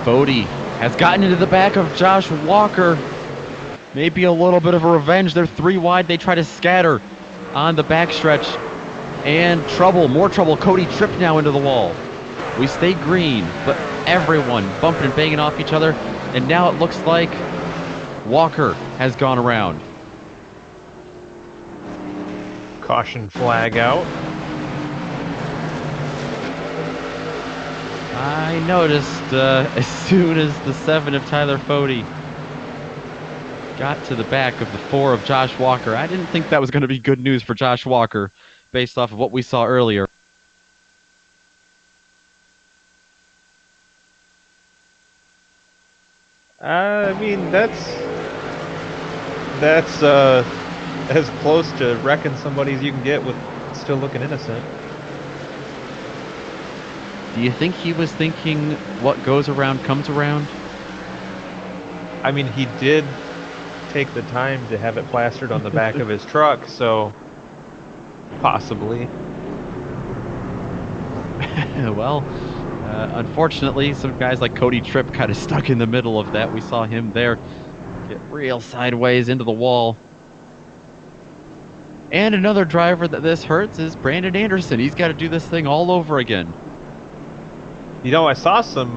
[SPEAKER 1] Fody has gotten into the back of Josh Walker. Maybe a little bit of a revenge. They're 3 wide. They try to scatter on the backstretch. And more trouble. Cody Tripp now into the wall. We stay green, but everyone bumping and banging off each other. And now it looks like Walker has gone around.
[SPEAKER 2] Caution flag out.
[SPEAKER 1] I noticed as soon as the 7 of Tyler Fody got to the back of the 4 of Josh Walker, I didn't think that was going to be good news for Josh Walker based off of what we saw earlier.
[SPEAKER 2] I mean, that's as close to wrecking somebody as you can get with still looking innocent.
[SPEAKER 1] Do you think he was thinking what goes around comes around?
[SPEAKER 2] I mean, he did take the time to have it plastered on the back of his truck, so possibly.
[SPEAKER 1] Well, unfortunately, some guys like Cody Tripp kind of stuck in the middle of that. We saw him there get real sideways into the wall. And another driver that this hurts is Brandon Anderson. He's got to do this thing all over again.
[SPEAKER 2] You know, I saw some,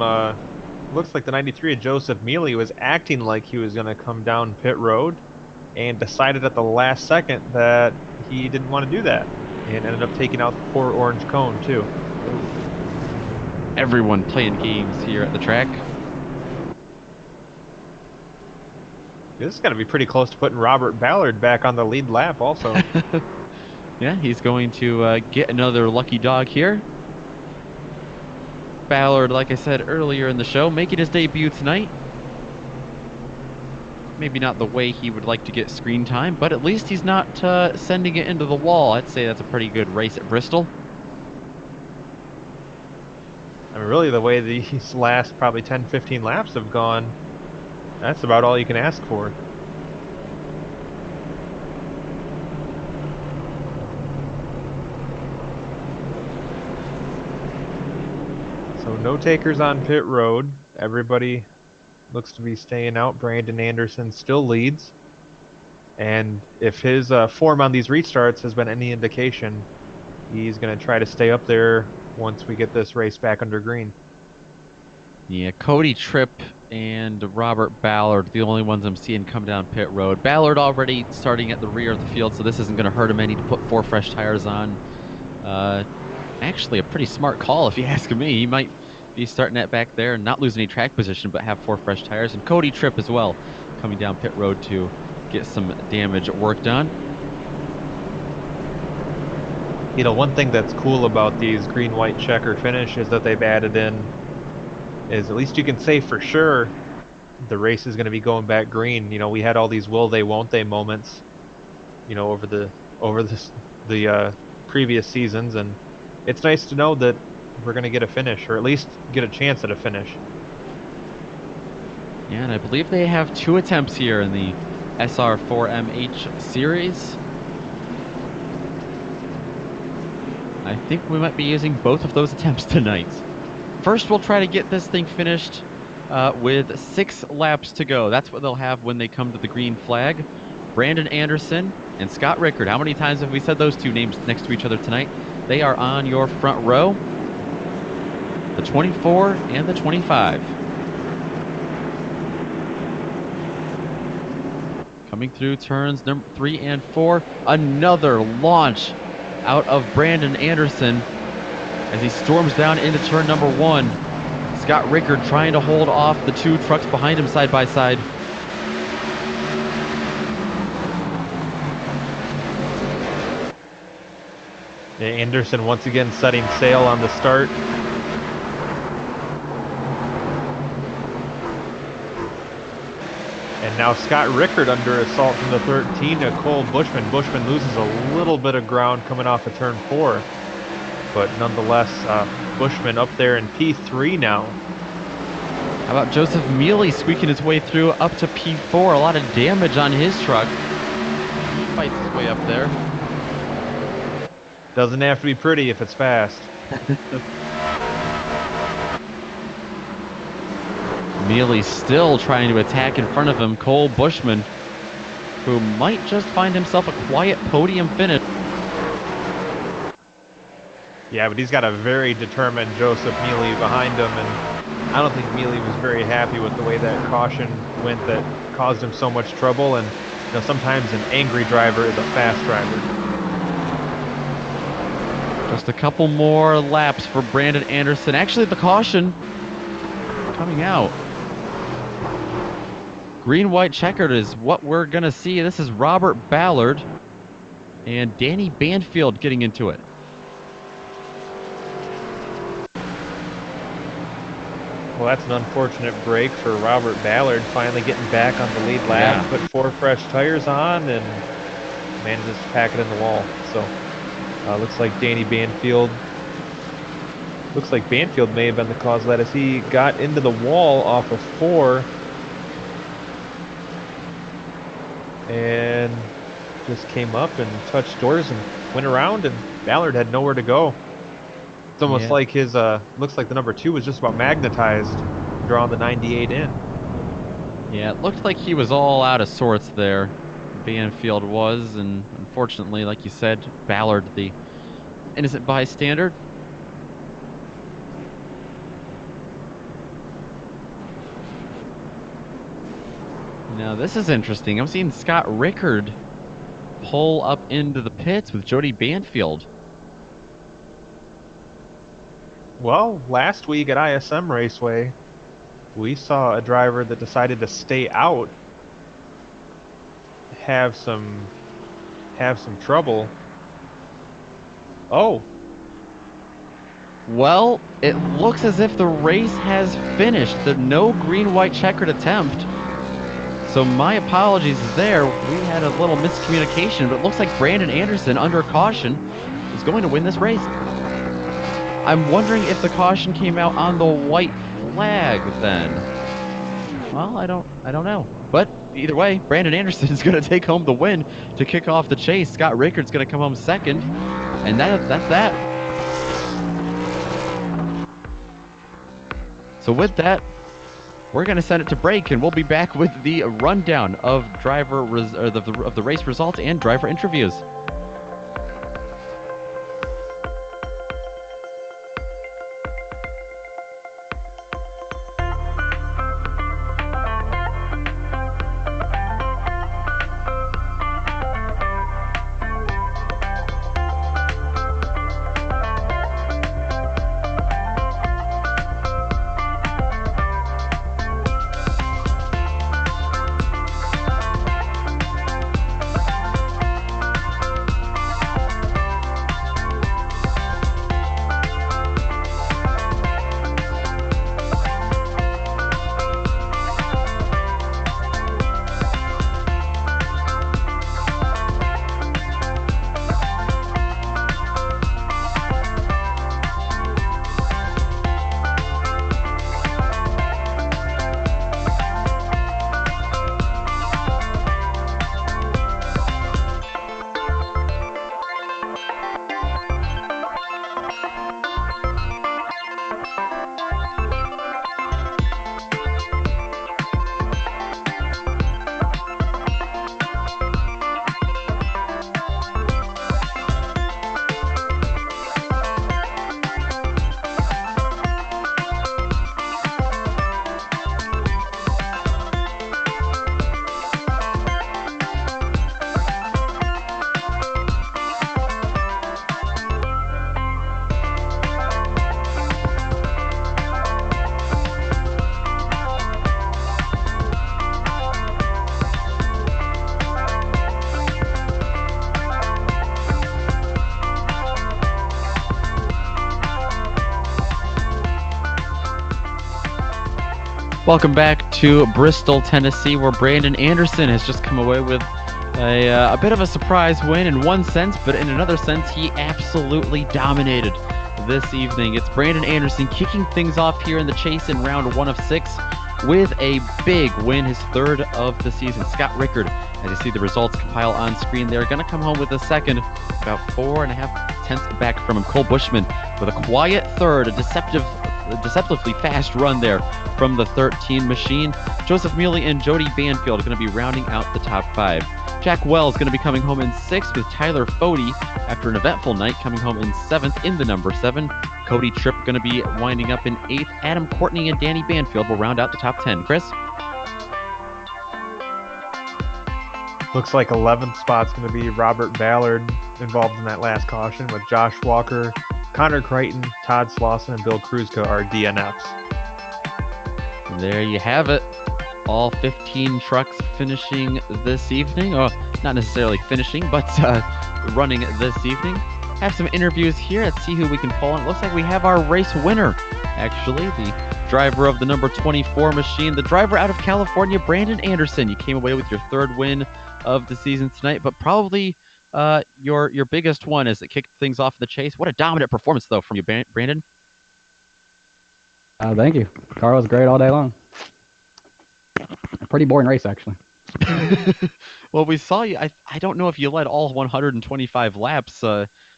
[SPEAKER 2] looks like the 93 of Joseph Mealy was acting like he was going to come down pit road and decided at the last second that he didn't want to do that and ended up taking out the poor orange cone, too.
[SPEAKER 1] Everyone playing games here at the track.
[SPEAKER 2] This is going to be pretty close to putting Robert Ballard back on the lead lap also.
[SPEAKER 1] Yeah, he's going to get another lucky dog here. Ballard, like I said earlier in the show, making his debut tonight. Maybe not the way he would like to get screen time, but at least he's not sending it into the wall. I'd say that's a pretty good race at Bristol.
[SPEAKER 2] I mean, really, the way these last probably 10-15 laps have gone, that's about all you can ask for. So no takers on pit road. Everybody looks to be staying out. Brandon Anderson still leads. And if his form on these restarts has been any indication, he's going to try to stay up there once we get this race back under green.
[SPEAKER 1] Yeah, Cody Tripp and Robert Ballard, the only ones I'm seeing come down pit road. Ballard already starting at the rear of the field, so this isn't going to hurt him any to put 4 fresh tires on. Actually, a pretty smart call if you ask me. He might be starting that back there and not lose any track position, but have 4 fresh tires. And Cody Tripp as well, coming down pit road to get some damage work done.
[SPEAKER 2] You know, one thing that's cool about these green-white checker finishes that they've added in is at least you can say for sure the race is going to be going back green. You know, we had all these will they, won't they moments, you know, over the previous seasons, and it's nice to know that we're going to get a finish, or at least get a chance at a finish.
[SPEAKER 1] Yeah, and I believe they have 2 attempts here in the SR4MH series. I think we might be using both of those attempts tonight. First, we'll try to get this thing finished with 6 laps to go. That's what they'll have when they come to the green flag. Brandon Anderson and Scott Rickard. How many times have we said those 2 names next to each other tonight? They are on your front row. The 24 and the 25. Coming through turns number 3 and 4. Another launch out of Brandon Anderson as he storms down into turn number 1. Scott Rickard trying to hold off the 2 trucks behind him side by side.
[SPEAKER 2] Anderson once again setting sail on the start. And now Scott Rickard under assault from the 13 to Cole Bushman. Bushman loses a little bit of ground coming off of turn 4. But nonetheless, Bushman up there in P3 now.
[SPEAKER 1] How about Joseph Mealy squeaking his way through up to P4? A lot of damage on his truck. He fights his way up there.
[SPEAKER 2] Doesn't have to be pretty if it's fast.
[SPEAKER 1] Mealy still trying to attack in front of him. Cole Bushman, who might just find himself a quiet podium finish.
[SPEAKER 2] Yeah, but he's got a very determined Joseph Mealy behind him, and I don't think Mealy was very happy with the way that caution went that caused him so much trouble. And you know, sometimes an angry driver is a fast driver.
[SPEAKER 1] Just a couple more laps for Brandon Anderson. Actually, the caution coming out. Green-white checkered is what we're going to see. This is Robert Ballard and Danny Banfield getting into it.
[SPEAKER 2] Well, that's an unfortunate break for Robert Ballard, finally getting back on the lead lap,
[SPEAKER 1] Yeah.
[SPEAKER 2] put 4 fresh tires on, and manages to pack it in the wall. So, looks like Banfield may have been the cause of that, as he got into the wall off of 4 and just came up and touched doors and went around, and Ballard had nowhere to go. It's almost
[SPEAKER 1] Yeah.
[SPEAKER 2] like his looks like the number 2 was just about magnetized, drawing the 98 in.
[SPEAKER 1] Yeah, it looked like he was all out of sorts there. Banfield was, and unfortunately, like you said, Ballard, the innocent bystander. Now, this is interesting. I'm seeing Scott Rickard pull up into the pits with Jody Banfield.
[SPEAKER 2] Well, last week at ISM Raceway, we saw a driver that decided to stay out have some trouble. Oh,
[SPEAKER 1] Well, it looks as if the race has finished. No green-white checkered attempt. So my apologies there. We had a little miscommunication, but it looks like Brandon Anderson, under caution, is going to win this race. I'm wondering if the caution came out on the white flag then. Well, I don't know. But either way, Brandon Anderson is going to take home the win to kick off the chase. Scott Rickard's going to come home second, and that's that. So with that, we're going to send it to break, and we'll be back with the rundown of the race results and driver interviews. Welcome back to Bristol, Tennessee, where Brandon Anderson has just come away with a bit of a surprise win in one sense, but in another sense, he absolutely dominated this evening. It's Brandon Anderson kicking things off here in the chase in round 1 of 6 with a big win, his 3rd of the season. Scott Rickard, as you see the results compile on screen there, going to come home with a 2nd, about 4.5 tenths back from him. Cole Bushman with a quiet 3rd, a deceptively fast run there from the 13 machine. Joseph Mealy and Jody Banfield are going to be rounding out the top 5. Jack Wells going to be coming home in 6th, with Tyler Fody, after an eventful night, coming home in 7th in the number 7. Cody Tripp going to be winding up in 8th. Adam Courtney and Danny Banfield will round out the top 10. Chris?
[SPEAKER 2] looks like 11th spot's going to be Robert Ballard, involved in that last caution, with Josh Walker, Connor Crichton, Todd Slauson, and Bill Kruzka are DNFs.
[SPEAKER 1] There you have it. All 15 trucks finishing this evening. Oh, not necessarily finishing, but running this evening. Have some interviews here. Let's see who we can pull on. It looks like we have our race winner, actually. The driver of the number 24 machine, the driver out of California, Brandon Anderson. You came away with your third win of the season tonight, but probably your biggest one as it kicked things off in the chase. What a dominant performance, though, from you, Brandon.
[SPEAKER 4] Thank you. Car was great all day long. A pretty boring race, actually.
[SPEAKER 1] Well, we saw you. I don't know if you led all 125 laps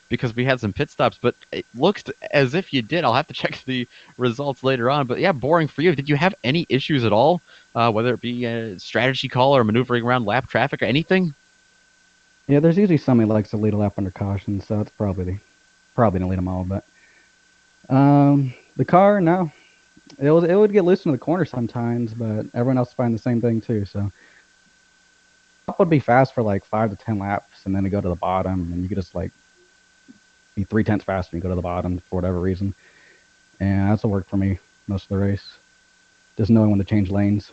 [SPEAKER 1] because we had some pit stops, but it looked as if you did. I'll have to check the results later on. But yeah, boring for you. Did you have any issues at all, whether it be a strategy call or maneuvering around lap traffic or anything?
[SPEAKER 4] Yeah, there's usually somebody who likes to lead a lap under caution, so it's probably didn't lead them all. But the car, no. It would get loose in the corner sometimes, but everyone else find the same thing too. So it would be fast for like 5 to 10 laps, and then to go to the bottom, and you could just like be 3/10 faster and go to the bottom for whatever reason. And that's what worked for me most of the race. Just knowing when to change lanes.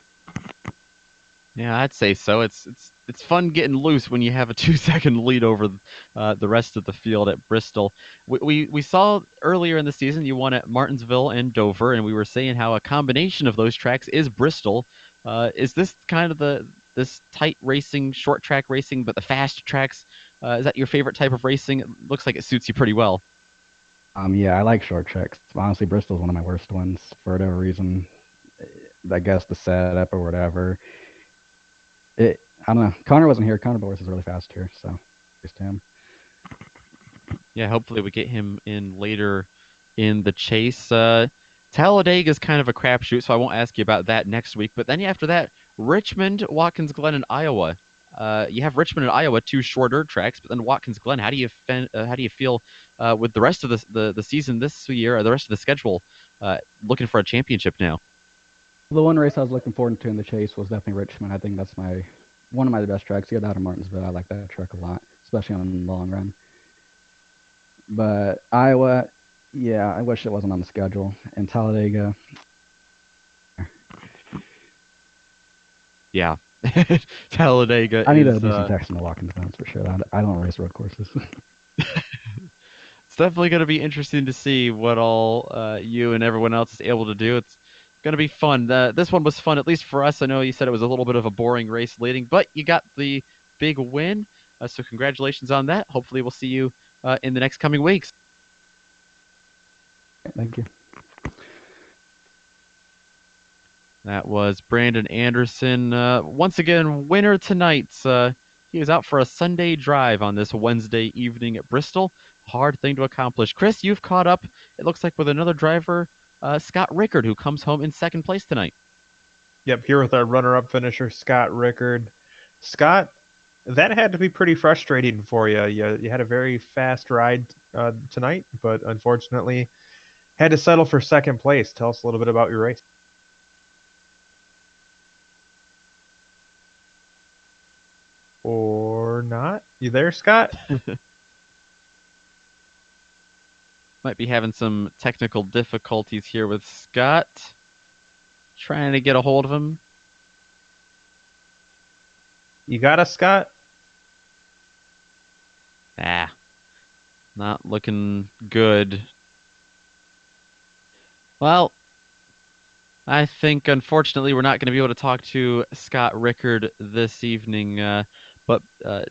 [SPEAKER 1] Yeah, I'd say so. It's fun getting loose when you have a 2-second lead over the rest of the field at Bristol. We saw earlier in the season you won at Martinsville and Dover, and we were saying how a combination of those tracks is Bristol. Is this kind of this tight racing, short track racing, but the fast tracks? Is that your favorite type of racing? It looks like it suits you pretty well.
[SPEAKER 4] Yeah, I like short tracks. Honestly, Bristol's one of my worst ones for whatever reason. I guess the setup or whatever. I don't know. Connor wasn't here. Connor Boris is really fast here, so just him.
[SPEAKER 1] Yeah, hopefully we get him in later in the chase. Talladega is kind of a crapshoot, so I won't ask you about that next week. But then after that, Richmond, Watkins Glen, and Iowa. You have Richmond and Iowa, 2 shorter tracks, but then Watkins Glen. How do you feel with the rest of the season this year, or the rest of the schedule, looking for a championship now?
[SPEAKER 4] The one race I was looking forward to in the chase was definitely Richmond. I think that's one of my best tracks. You get out of Martinsville. I like that track a lot, especially on the long run. But Iowa, yeah, I wish it wasn't on the schedule. And Talladega.
[SPEAKER 1] Yeah. Talladega.
[SPEAKER 4] I need to do some texting to Watkins Glen for sure. I don't race road courses.
[SPEAKER 1] It's definitely going to be interesting to see what all you and everyone else is able to do. It's going to be fun. This one was fun, at least for us. I know you said it was a little bit of a boring race leading, but you got the big win. So congratulations on that. Hopefully we'll see you in the next coming weeks.
[SPEAKER 4] Thank you.
[SPEAKER 1] That was Brandon Anderson. Once again, winner tonight. He was out for a Sunday drive on this Wednesday evening at Bristol. Hard thing to accomplish. Chris, you've caught up, it looks like, with another driver, Scott Rickard, who comes home in second place tonight.
[SPEAKER 2] Yep, here with our runner-up finisher, Scott Rickard. Scott, that had to be pretty frustrating for you. You had a very fast ride tonight, but unfortunately had to settle for second place. Tell us a little bit about your race. Or not? You there, Scott?
[SPEAKER 1] Might be having some technical difficulties here with Scott. Trying to get a hold of him.
[SPEAKER 2] You got us, Scott?
[SPEAKER 1] Not looking good. Well, I think, unfortunately, we're not going to be able to talk to Scott Rickard this evening. But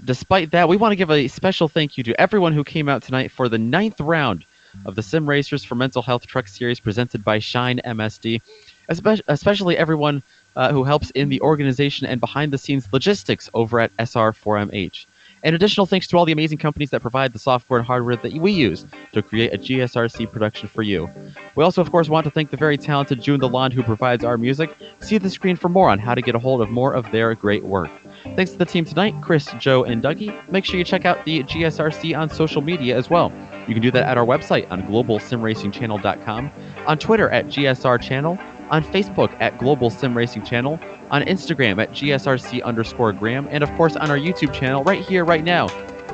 [SPEAKER 1] despite that, we want to give a special thank you to everyone who came out tonight for the 9th round of the Sim Racers for Mental Health Truck Series presented by Shine MSD, especially everyone who helps in the organization and behind-the-scenes logistics over at SR4MH. And additional thanks to all the amazing companies that provide the software and hardware that we use to create a GSRC production for you. We also, of course, want to thank the very talented June DeLond who provides our music. See the screen for more on how to get a hold of more of their great work. Thanks to the team tonight, Chris, Joe, and Dougie. Make sure you check out the GSRC on social media as well. You can do that at our website on globalsimracingchannel.com, on Twitter at GSR Channel, on Facebook at Global Sim Racing Channel, on Instagram at GSRC_Graham, and of course on our YouTube channel right here, right now.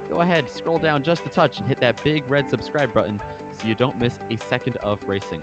[SPEAKER 1] Go ahead, scroll down just a touch and hit that big red subscribe button so you don't miss a second of racing.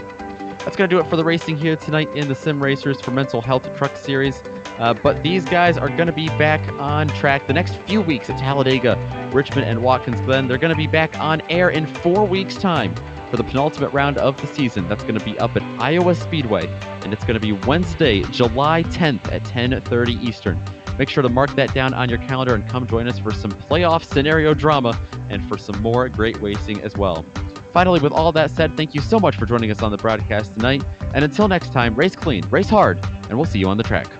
[SPEAKER 1] That's going to do it for the racing here tonight in the Sim Racers for Mental Health Truck Series. But these guys are going to be back on track the next few weeks at Talladega, Richmond, and Watkins Glen. They're going to be back on air in 4 weeks' time. for the penultimate round of the season. That's going to be up at Iowa Speedway, and it's going to be Wednesday, July 10th at 10:30 Eastern. Make sure to mark that down on your calendar and come join us for some playoff scenario drama and for some more great racing as well. Finally, with all that said, thank you so much for joining us on the broadcast tonight. And until next time, race clean, race hard, and we'll see you on the track.